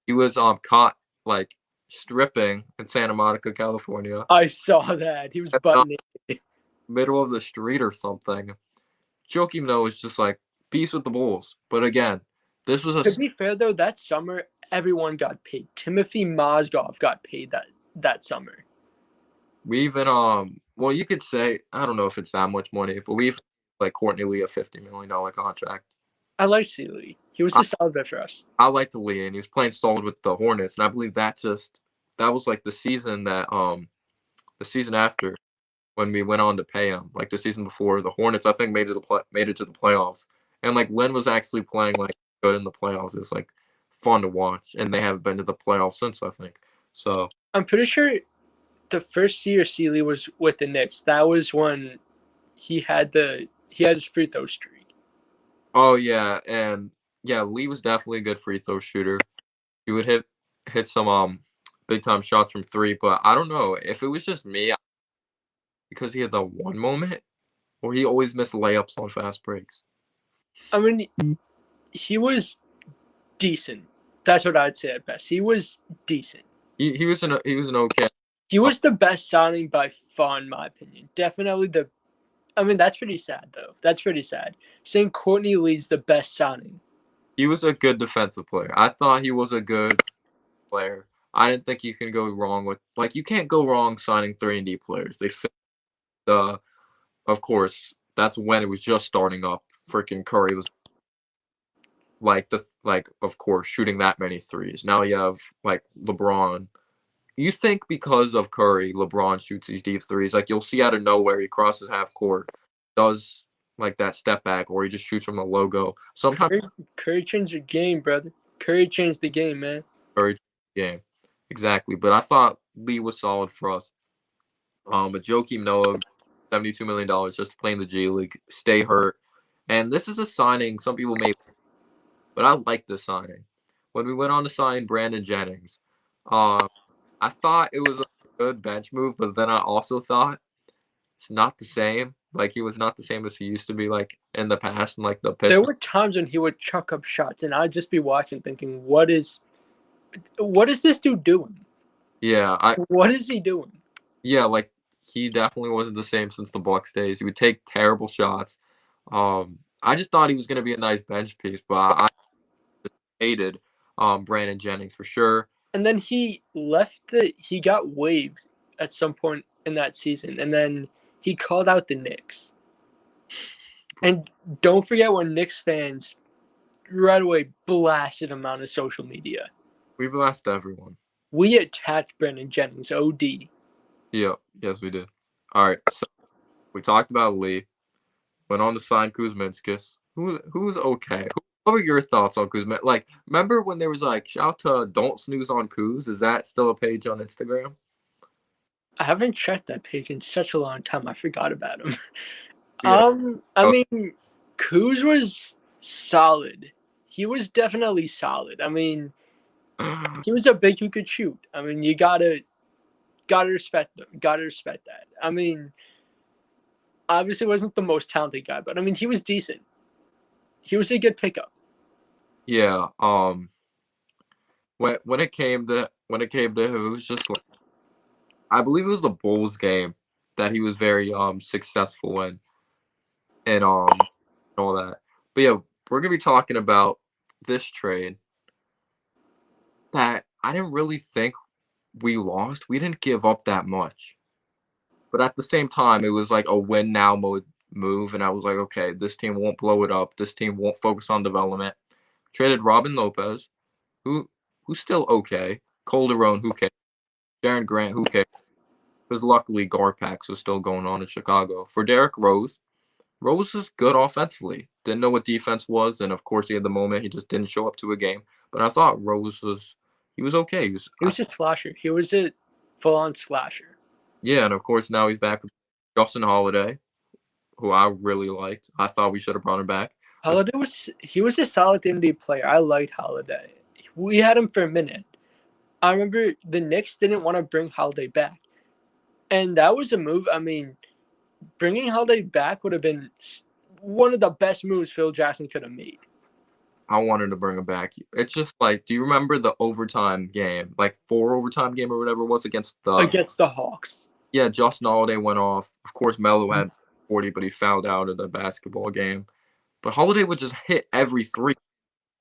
He was caught like stripping in Santa Monica, California. I saw that he was butt naked, middle of the street or something. Joakim Noah is just like peace with the Bulls, but again, this was to be fair though. That summer, everyone got paid. Timothy Mozgov got paid that summer. We even well, you could say I don't know if it's that much money, but we've like Courtney Lee a $50 million contract. I liked Lee. He was a solid bet for us. I liked Lee, and he was playing solid with the Hornets, and I believe that was like the season that the season after when we went on to pay him, like the season before the Hornets, I think made it to the playoffs, and like Lynn was actually playing like good in the playoffs. It was like fun to watch, and they haven't been to the playoffs since, I think. So I'm pretty sure the first year Lee was with the Knicks. That was when he had his free throw streak. Oh yeah, and yeah, Lee was definitely a good free throw shooter. He would hit some big time shots from three, but I don't know if it was just me because he had the one moment, or he always missed layups on fast breaks. I mean, he was decent. That's what I'd say at best. He was decent. He was an okay. He was the best signing by far, in my opinion. Definitely I mean, that's pretty sad, though. That's pretty sad. Saying Courtney Lee's the best signing. He was a good defensive player. I thought he was a good player. I didn't think you can go wrong with you can't go wrong signing 3-and-D players. They fit of course, that's when it was just starting up. Freaking Curry was of course shooting that many threes. Now you have like LeBron. You think because of Curry, LeBron shoots these deep threes. Like you'll see out of nowhere, he crosses half court, does like that step back, or he just shoots from the logo. Sometimes Curry changed the game, brother. Curry changed the game, man. Curry game. Exactly. But I thought Lee was solid for us. But Joakim Noah, $72 million just to play in the G League, stay hurt. And this is a signing some people may, but I like this signing. When we went on to sign Brandon Jennings, um, I thought it was a good bench move, but then I also thought it's not the same. Like he was not the same as he used to be like in the past and like the There Pistons. were times when he would chuck up shots, and I'd just be watching, thinking, "What is this dude doing? Yeah, What is he doing?" like he definitely wasn't the same since the Bucks days. He would take terrible shots. I just thought he was gonna be a nice bench piece, but I hated Brandon Jennings for sure. And then he got waived at some point in that season, and then he called out the Knicks. And don't forget when Knicks fans right away blasted him on his social media. We blessed everyone. We attacked Brandon Jennings, OD. Yeah, yes, we did. All right, so we talked about Lee. Went on to sign Kuzminskis, who was okay. What were your thoughts on Kuzmin? Like, remember when there was like shout out to Don't Snooze on Kuz? Is that still a page on Instagram? I haven't checked that page in such a long time. I forgot about him. Yeah. I mean, Kuz was solid. He was definitely solid. I mean, he was a big who could shoot. I mean, you gotta respect them. Gotta respect that. I mean, obviously wasn't the most talented guy, but I mean, he was decent. He was a good pickup. Yeah. When it came to him, it was just like I believe it was the Bulls game that he was very successful in and all that. But yeah, we're gonna be talking about this trade that I didn't really think we lost. We didn't give up that much. But at the same time, it was like a win now move, and I was like, okay, this team won't blow it up. This team won't focus on development. Traded Robin Lopez, who who's still okay. Calderon, who cares? Jaron Grant, who cares? Because luckily Garpax was still going on in Chicago. For Derrick Rose, Rose was good offensively. Didn't know what defense was, and of course he had the moment. He just didn't show up to a game. But I thought Rose was okay. He was a slasher. He was a full-on slasher. Yeah, and of course now he's back with Justin Holiday, who I really liked. I thought we should have brought him back. Holiday was a solid NBA player. I liked Holiday. We had him for a minute. I remember the Knicks didn't want to bring Holiday back, and that was a move. I mean, bringing Holiday back would have been one of the best moves Phil Jackson could have made. I wanted to bring him back. It's just like, do you remember the overtime game, like 4 overtime game or whatever it was against the Hawks? Yeah, Justin Holiday went off. Of course, Mellow had 40, but he fouled out of the basketball game. But Holiday would just hit every three.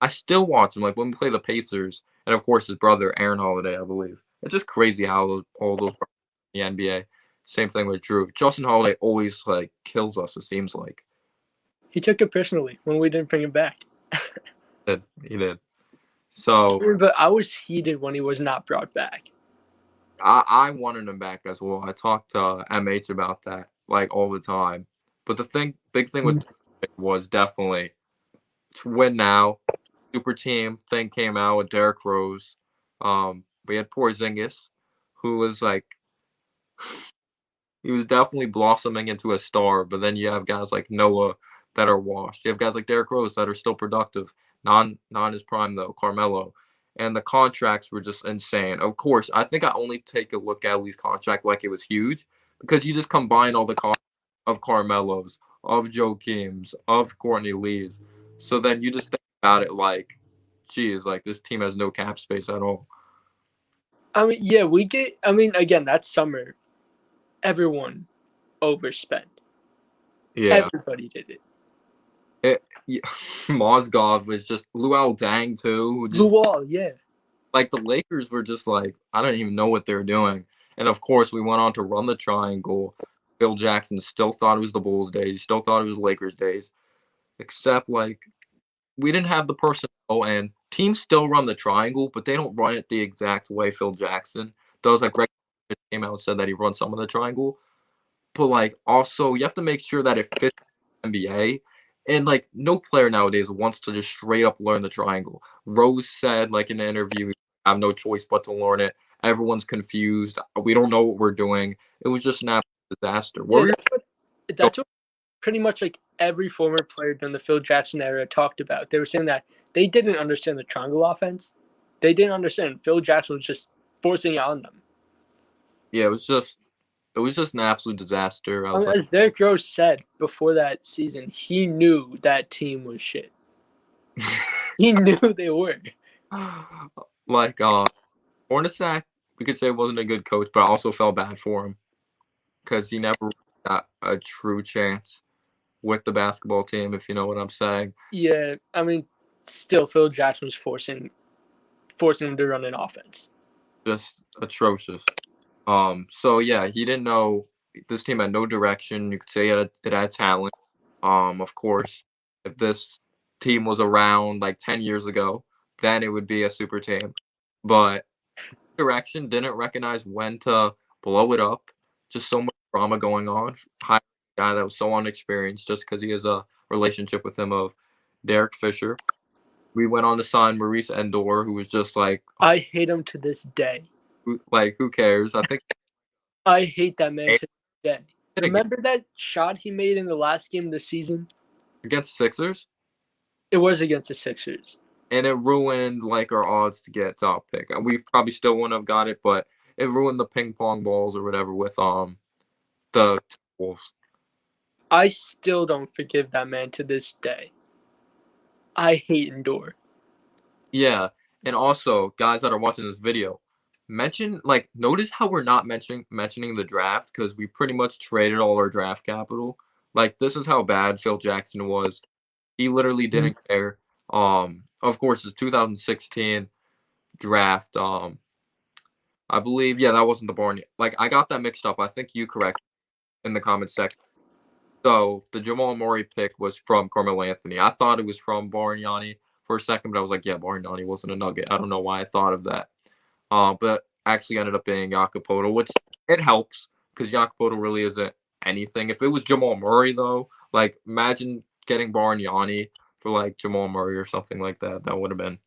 I still watch him, like when we play the Pacers, and of course his brother Aaron Holiday, I believe. It's just crazy how all those in the NBA. Same thing with Drew. Justin Holiday always like kills us. It seems like He took it personally when we didn't bring him back. he did. So, but I was heated when he was not brought back. I wanted him back as well. I talked to MH about that like all the time. But the big thing with was definitely to win now. Super team thing came out with Derrick Rose. We had Porzingis, who was like he was definitely blossoming into a star. But then you have guys like Noah that are washed. You have guys like Derrick Rose that are still productive, not his prime though. Carmelo, and the contracts were just insane. Of course, I think I only take a look at Lee's contract like it was huge because you just combine all the costs of Carmelo's, of Joakim's, of Courtney Lee's. So then you just think about it like, geez, like this team has no cap space at all. I mean, yeah, again, that summer, everyone overspent. Yeah. Everybody did it. Yeah. Mozgov was just Luol Deng too. Luol, yeah. Like the Lakers were just like, I don't even know what they're doing. And of course, we went on to run the triangle. Phil Jackson still thought it was the Bulls days. He still thought it was the Lakers days. Except like we didn't have the personnel, and teams still run the triangle, but they don't run it the exact way Phil Jackson does. Like Greg came out and said that he runs some of the triangle, but like also you have to make sure that it fits the NBA. And like no player nowadays wants to just straight up learn the triangle. Rose said like in the interview, I have no choice but to learn it. Everyone's confused. We don't know what we're doing. It was just an absolute disaster. What Yeah, were that's what pretty much like every former player during the Phil Jackson era talked about. They were saying that they didn't understand the triangle offense. They didn't understand. Phil Jackson was just forcing it on them. yeah, it was just an absolute disaster. I was like, As Derrick Rose said before that season, he knew that team was shit. He knew they were. like Hornacek, we could say wasn't a good coach, but I also felt bad for him because he never got a true chance with the basketball team, if you know what I'm saying. Yeah, I mean, still Phil Jackson was forcing him to run an offense. Just atrocious. So yeah, he didn't know this team had no direction. You could say it had talent. Of course, if this team was around like 10 years ago, then it would be a super team. But direction didn't recognize when to blow it up. Just so much drama going on. Hire a guy that was so unexperienced just because he has a relationship with him of Derek Fisher. We went on to sign Maurice Endor, who was just like, I hate him to this day. who cares? I think I hate that man to this day. against Remember that shot he made in the last game of the season? Sixers, It was against the Sixers. and it ruined like our odds to get top pick. We probably still wouldn't have got it, but it ruined the ping pong balls or whatever with the Wolves. I still don't forgive that man to this day. I hate Endor. Yeah, and also guys that are watching this video, notice how we're not mentioning the draft because we pretty much traded all our draft capital. Like this is how bad Phil Jackson was. He literally didn't care. Of course, it's 2016 draft. I believe, yeah, that wasn't the Barney. Like I got that mixed up. I think you correct in the comment section. So the Jamal Murray pick was from Carmelo Anthony. I thought it was from Bargnani for a second, but I was like, yeah, Bargnani wasn't a Nugget. I don't know why I thought of that. But actually ended up being Jakopoto, which it helps because Jakopoto really isn't anything. If it was Jamal Murray though, like imagine getting Bargnani for like Jamal Murray or something like that. That would have been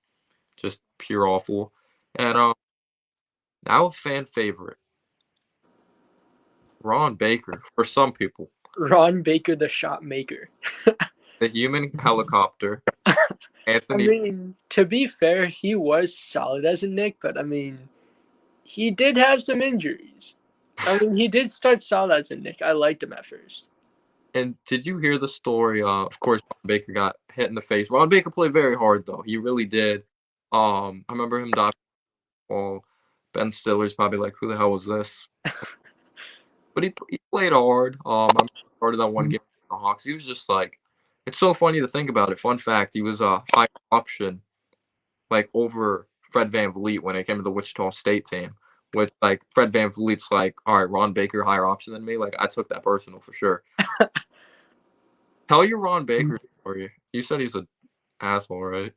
just pure awful. And now a fan favorite, Ron Baker for some people, Ron Baker, the shot maker. the human helicopter. I Anthony, mean, to be fair, he was solid as a Knick, but I mean, he did have some injuries. I mean, he did start solid as a Knick. I liked him at first. and did you hear the story? Of course, Ron Baker got hit in the face. Ron Baker played very hard though. He really did. I remember him dodging the ball. Ben Stiller's probably like, "Who the hell was this?" But he played hard. I'm part of that one game with the Hawks. He was just like, it's so funny to think about it. Fun fact: he was a high option, like over Fred VanVleet when it came to the Wichita State team. Which like Fred VanVleet's like, all right, Ron Baker higher option than me. Like I took that personal for sure. Tell your Ron Baker story. You said he's an asshole, right?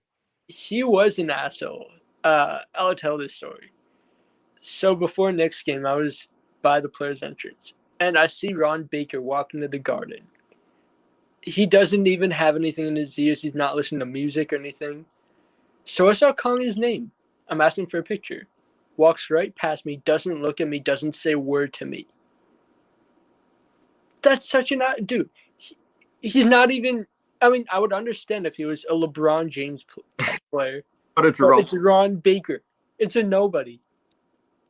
He was an asshole. I'll tell this story. So before Knicks game, I was by the players' entrance, and I see Ron Baker walk into the garden. He doesn't even have anything in his ears. He's not listening to music or anything. So I start calling his name. I'm asking for a picture. Walks right past me, doesn't look at me, doesn't say a word to me. That's such an dude. He's not even. I mean, I would understand if he was a LeBron James player, But it's but wrong. it's Ron Baker. It's a nobody.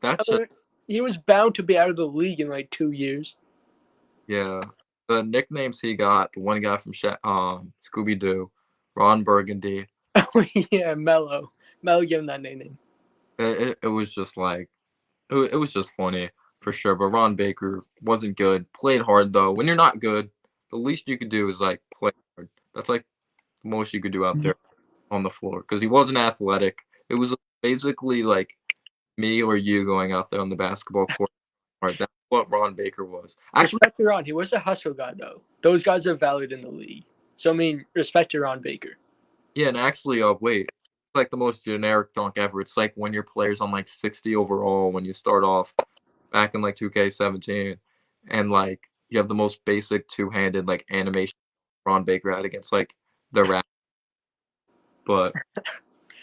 That's I mean, he was bound to be out of the league in like 2 years. yeah. The nicknames he got, the one guy from Scooby Doo, Ron Burgundy. Oh yeah, Mellow. Mellow gave him that nickname. It was just like it was just funny for sure. But Ron Baker wasn't good. Played hard though. When you're not good, the least you could do is like play hard. That's like the most you could do out there on the floor because he wasn't athletic. It was basically like me or you going out there on the basketball court. Right, that's what Ron Baker was. Actually, Respect to Ron. He was a hustle guy though. Those guys are valued in the league. So I mean, respect to Ron Baker. Yeah, and actually, wait, it's like the most generic dunk ever. It's like when your player's on like 60 overall when you start off back in like 2K17, and like you have the most basic two-handed like animation Ron Baker had against like the Raptors, but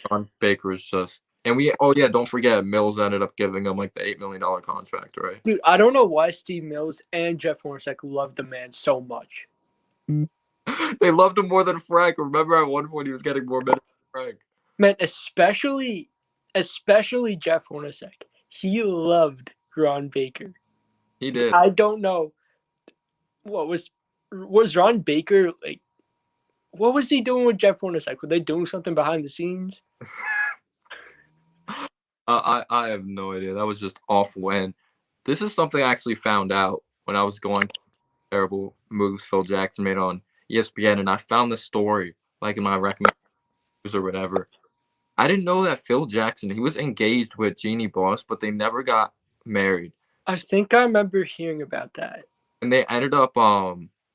Ron Baker is just. And we, oh yeah, don't forget, Mills ended up giving him like the $8 million contract, right? Dude, I don't know why Steve Mills and Jeff Hornacek love the man so much. They loved him more than Frank. Remember, at one point he was getting more minutes than Frank. Man, especially Jeff Hornacek. He loved Ron Baker. He did. I don't know what was Ron Baker like. What was he doing with Jeff Hornacek? Were they doing something behind the scenes? I have no idea. That was just awful. And this is something I actually found out when I was going terrible moves Phil Jackson made on ESPN, and I found this story like in my recommendations or whatever. I didn't know that Phil Jackson, he was engaged with Jeannie Buss, but they never got married. I think I remember hearing about that. And they ended up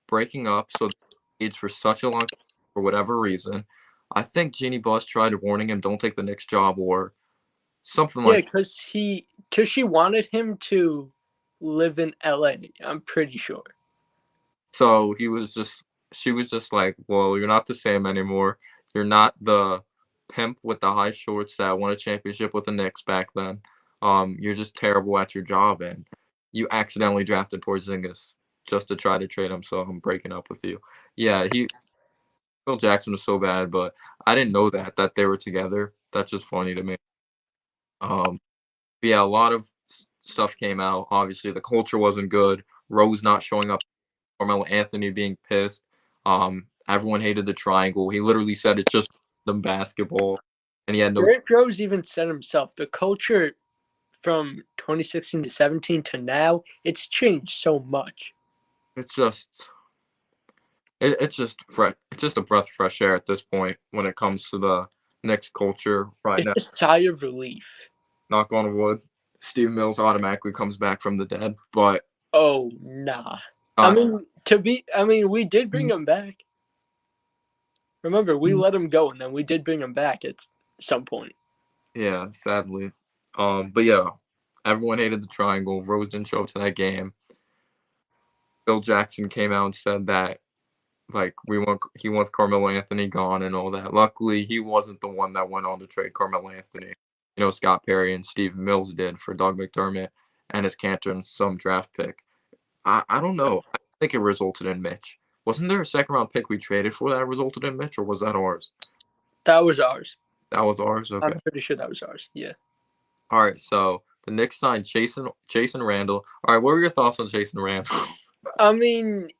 breaking up, so they aged for such a long time for whatever reason. I think Jeannie Buss tried warning him, don't take the Knicks job or something Yeah, like because she wanted him to live in LA. I'm pretty sure. so she was just like, well, you're not the same anymore. You're not the pimp with the high shorts that won a championship with the Knicks back then. You're just terrible at your job, and you accidentally drafted Porzingis just to try to trade him. So I'm breaking up with you. Yeah, Phil Jackson was so bad, but I didn't know that they were together. That's just funny to me. Um, but yeah, a lot of stuff came out. Obviously, the culture wasn't good. Rose not showing up. Carmelo Anthony being pissed. Everyone hated the triangle. He literally said it's just the basketball, and he had no. Derrick Rose even said himself, the culture from 2016 to 17 to now, it's changed so much. It's just. It's just fresh. It's just a breath of fresh air at this point when it comes to the Knicks culture right It's now. a sigh of relief. Knock on wood. Steve Mills automatically comes back from the dead, but Oh nah. uh, We did bring him back. Remember, we let him go and then we did bring him back at some point. yeah, sadly. But yeah, everyone hated the triangle. Rose didn't show up to that game. Phil Jackson came out and said that like he wants Carmelo Anthony gone and all that. Luckily, he wasn't the one that went on to trade Carmelo Anthony. You know, Scott Perry and Steve Mills did for Doug McDermott and his Cantor and some draft pick. I don't know. I think it resulted in Mitch. Wasn't there a second round pick we traded for that resulted in Mitch, or was that ours? That was ours. That was ours. Okay. I'm pretty sure that was ours. Yeah. All right. So the Knicks signed Jason Randall. All right. What were your thoughts on Jason Randall? I mean,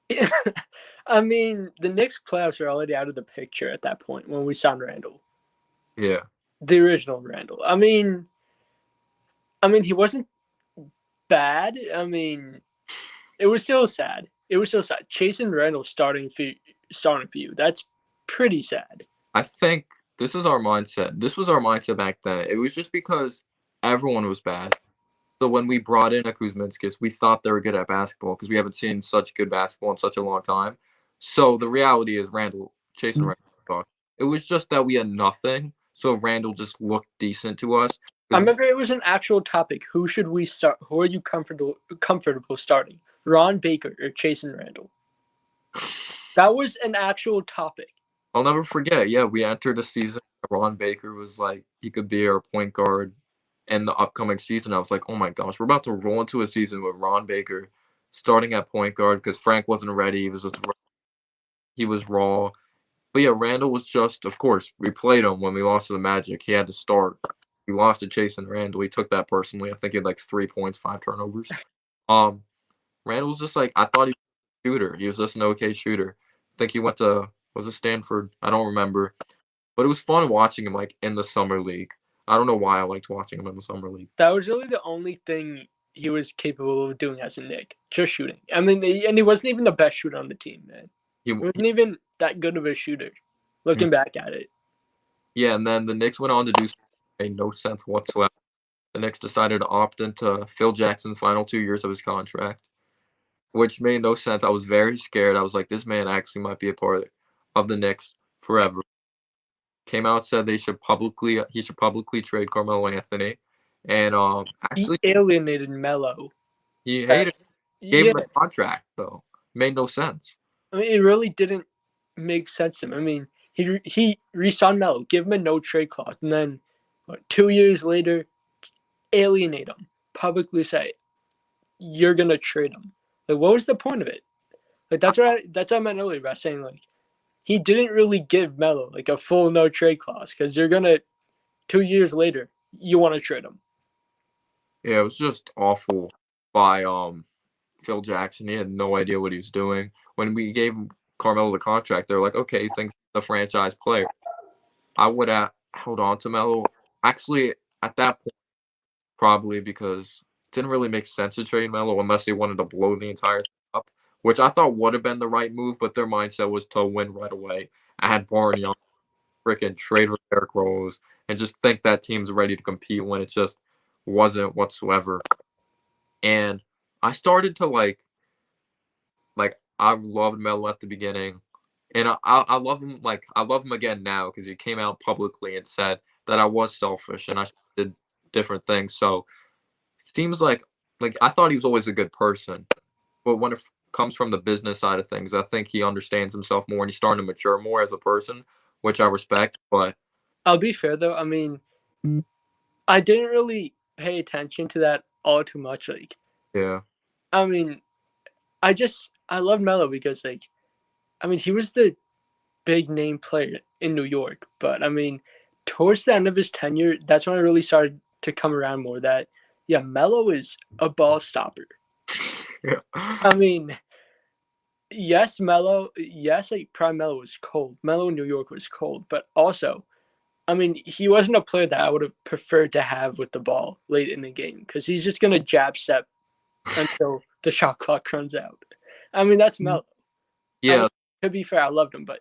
the Knicks playoffs are already out of the picture at that point when we signed Randall, Yeah. the original Randall. I mean, he wasn't bad. It was so sad. It was so sad. Chase and Randall starting for you. That's pretty sad. I think this is our mindset. This was our mindset back then. It was just because everyone was bad. So when we brought in a Kuzminskis, we thought they were good at basketball because we haven't seen such good basketball in such a long time. So the reality is Chase and Randall. It was just that we had nothing. So Randall just looked decent to us. I remember it was an actual topic. Who should we start? Who are you comfortable starting? Ron Baker or Chase and Randall? That was an actual topic. I'll never forget. Yeah, we entered a season. Ron Baker was like, he could be our point guard in the upcoming season. I was like, oh my gosh, we're about to roll into a season with Ron Baker starting at point guard because Frank wasn't ready. He was raw. But yeah, Randall was just, of course, we played him when we lost to the Magic. He had to start. We lost to Chase and Randall. He took that personally. I think he had like 3 points, 5 turnovers. Randall was just like, I thought he was a shooter. He was just an okay shooter. I think he went to, was it Stanford? I don't remember. But it was fun watching him like in the summer league. I don't know why I liked watching him in the summer league. That was really the only thing he was capable of doing as a Knick, just shooting. And he wasn't even the best shooter on the team, man. He wasn't even that good of a shooter, looking back at it. Yeah, and then the Knicks went on to do something that made no sense whatsoever. The Knicks decided to opt into Phil Jackson's final 2 years of his contract, which made no sense. I was very scared. I was like, this man actually might be a part of the Knicks forever. Came out, said he should publicly trade Carmelo Anthony, and He actually alienated Mello. he hated gave Yeah, him a contract though. Made no sense. I mean, it really didn't make sense to him. I mean, he re-signed Mello, give him a no trade clause, and then 2 years later, alienate him, publicly say you're gonna trade him. Like, what was the point of it? Like, that's what I meant earlier by saying like he didn't really give Mello like a full no trade clause because you're gonna 2 years later you want to trade him. Yeah, it was just awful by Phil Jackson. He had no idea what he was doing. When we gave Carmelo the contract, they're like, okay, he thinks the franchise player. I would have held on to Melo. Actually, at that point, probably because it didn't really make sense to trade Melo unless they wanted to blow the entire thing up, which I thought would have been the right move, but their mindset was to win right away. I had Barney on freaking trade with Derrick Rose and just think that team's ready to compete when it just wasn't whatsoever. And I started to like I loved Melo at the beginning, and I love him I love him again now because he came out publicly and said that I was selfish and I did different things. So it seems like I thought he was always a good person, but when it comes from the business side of things, I think he understands himself more and he's starting to mature more as a person, which I respect. But I'll be fair though. I mean, I didn't really pay attention to that all too much. Like, yeah, I mean, I love Melo because like, I mean, he was the big name player in New York, but I mean, towards the end of his tenure, that's when I really started to come around more. That yeah, Melo is a ball stopper. I mean, yes, like prime Melo was cold. Melo in New York was cold, but also, I mean, he wasn't a player that I would have preferred to have with the ball late in the game because he's just gonna jab step until the shot clock runs out. I mean, that's Melo. I mean, yeah, to be fair, I loved him, but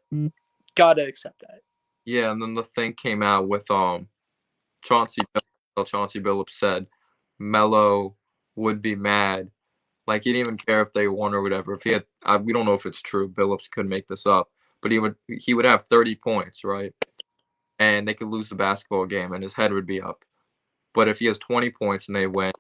gotta accept that. yeah. And then the thing came out with Chauncey Chauncey Billups said Melo would be mad. Like he didn't even care if they won or whatever. If he had, we don't know if it's true. Billups could make this up, but he would have 30 points, right? And they could lose the basketball game, and his head would be up. But if he has 20 points and they win,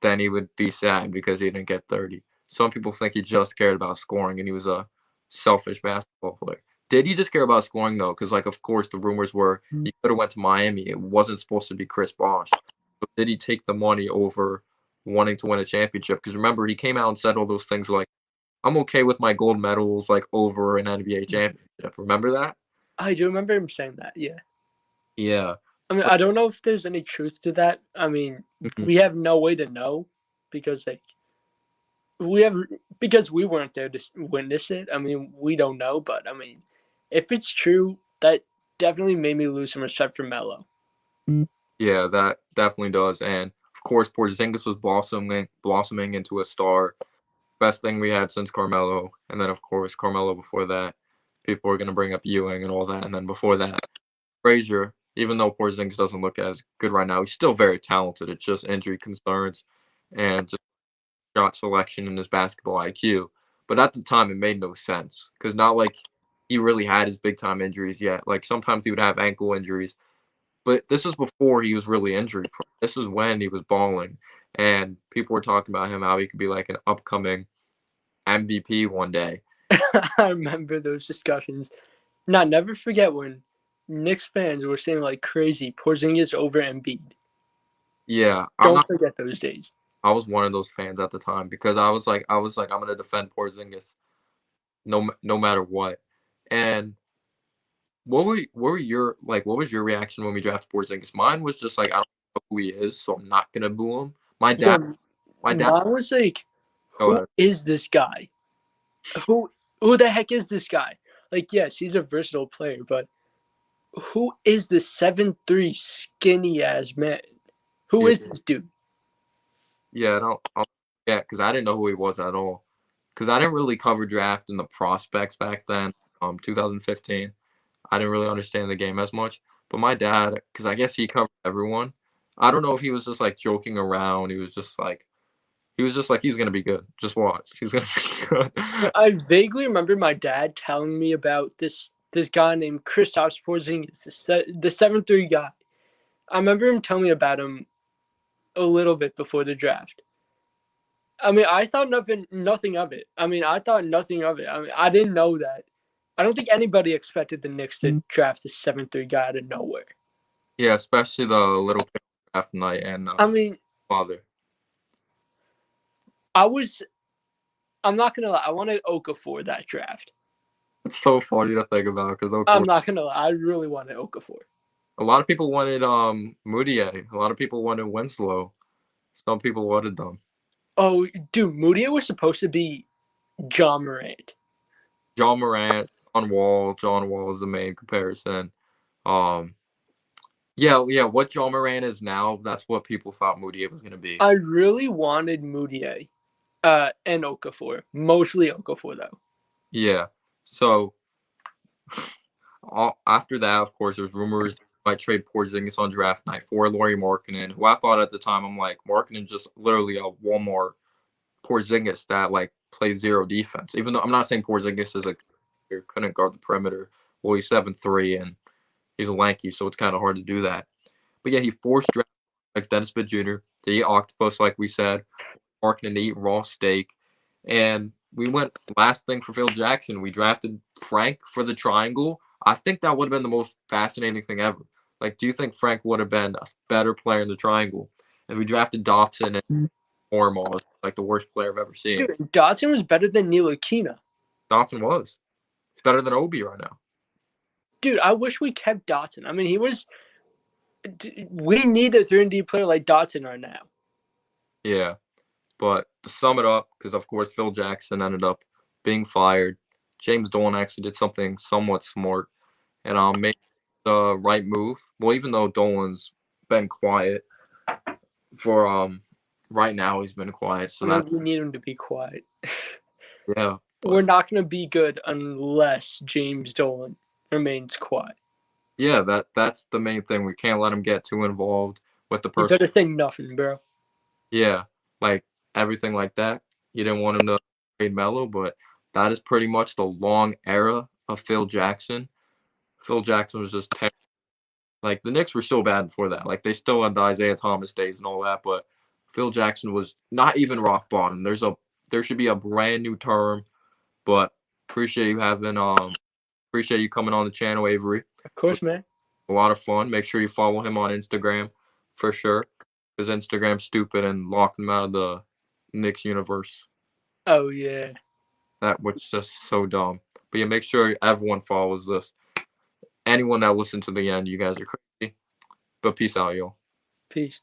then he would be sad because he didn't get 30. Some people think he just cared about scoring and he was a selfish basketball player. Did he just care about scoring though? Because of course the rumors were he could have went to Miami. It wasn't supposed to be Chris Bosh. But did he take the money over wanting to win a championship? Because remember he came out and said all those things like, "I'm okay with my gold medals like over an NBA championship." Remember that? I do remember him saying that. Yeah. Yeah. I mean, I don't know if there's any truth to that. I mean, Mhm. we have no way to know because like we have because we weren't there to witness it. I mean, we don't know, but I mean, if it's true, that definitely made me lose some respect for Melo. Yeah, that definitely does. And of course, Porzingis was blossoming into a star. Best thing we had since Carmelo. And then, of course, Carmelo before that. People are going to bring up Ewing and all that. And then before that, Frazier, even though Porzingis doesn't look as good right now, he's still very talented. It's just injury concerns and just shot selection and his basketball IQ. But at the time, it made no sense because not like he really had his big time injuries yet. Like sometimes he would have ankle injuries, but this was before he was really injured. This was when he was balling, and people were talking about him how he could be like an upcoming MVP one day. I remember those discussions. Now, never forget when Knicks fans were saying like crazy, Porzingis over Embiid. Yeah, Don't forget those days. I was one of those fans at the time because I was like I'm gonna defend Porzingis no matter what. And what was your reaction when we drafted Porzingis? Mine was just like I don't know who he is, so I'm not gonna boo him. My dad, Yeah, my dad. mine was like, Go who ahead. is this guy? Who the heck is this guy? Like, yes, he's a versatile player, but who is this 7'3" skinny ass man? Who Yeah, is this dude? yeah, yeah, because I didn't know who he was at all. Because I didn't really cover draft and the prospects back then, 2015. I didn't really understand the game as much. But my dad, because I guess he covered everyone. I don't know if he was just like joking around. He was just like he's gonna be good. Just watch. He's gonna be good. I vaguely remember my dad telling me about this this guy named Kristaps Porzingis, the 7'3" guy. I remember him telling me about him a little bit before the draft. I mean, I thought nothing of it. I mean, I thought nothing of it. I mean, I didn't know that. I don't think anybody expected the Knicks to draft the 7'3" guy out of nowhere. Yeah, especially the little kid draft night and I mean, father. I'm not gonna lie, I wanted Okafor that draft. It's so funny to think about because I'm not gonna lie, I really wanted Okafor. a lot of people wanted Moutier. A lot of people wanted Winslow. Some people wanted them. Oh, dude, Moutier was supposed to be John Morant. John Morant, John Wall is the main comparison. Yeah. What John Morant is now, that's what people thought Moutier was gonna be. I really wanted Moutier, and Okafor, mostly Okafor though. Yeah. So after that, of course, there's rumors might trade Porzingis on draft night for Lauri Markkanen, who I thought at the time, I'm like, Markkanen just literally a Walmart Porzingis that like plays zero defense. Even though I'm not saying Porzingis is couldn't guard the perimeter. Well, he's 7'3" and he's a lanky, so it's kind of hard to do that. But yeah, he forced draft like Dennis Smith Jr. to eat octopus, like we said, Markkanen to eat raw steak, and we went last thing for Phil Jackson. We drafted Frank for the triangle. I think that would have been the most fascinating thing ever. Like, do you think Frank would have been a better player in the triangle? And we drafted Dotson and Ormal, like the worst player I've ever seen. Dude, Dotson was better than Ntilikina. Dotson was. He's better than Obi right now. Dude, I wish we kept Dotson. I mean, he was. We need a 3-and-D player like Dotson right now. Yeah, but to sum it up, because of course Phil Jackson ended up being fired. James Dolan actually did something somewhat smart and made the right move. Well, even though Dolan's been quiet for right now, he's been quiet. So that we need him to be quiet. Yeah, we're not going to be good unless James Dolan remains quiet. Yeah, that's the main thing. We can't let him get too involved with the person. You better say nothing, bro. Yeah, like everything like that. You didn't want him to trade Mellow, but that is pretty much the long era of Phil Jackson. Phil Jackson was just like the Knicks were still bad before that. Like they still had the Isaiah Thomas days and all that, but Phil Jackson was not even rock bottom. There should be a brand new term, but appreciate you coming on the channel, Avery. Of course, man. A lot of fun. Make sure you follow him on Instagram for sure, because Instagram's stupid and locked him out of the Knicks universe. Oh yeah, that was just so dumb. But yeah, make sure everyone follows this. Anyone that listened to the end, you guys are crazy. But peace out, y'all. Peace.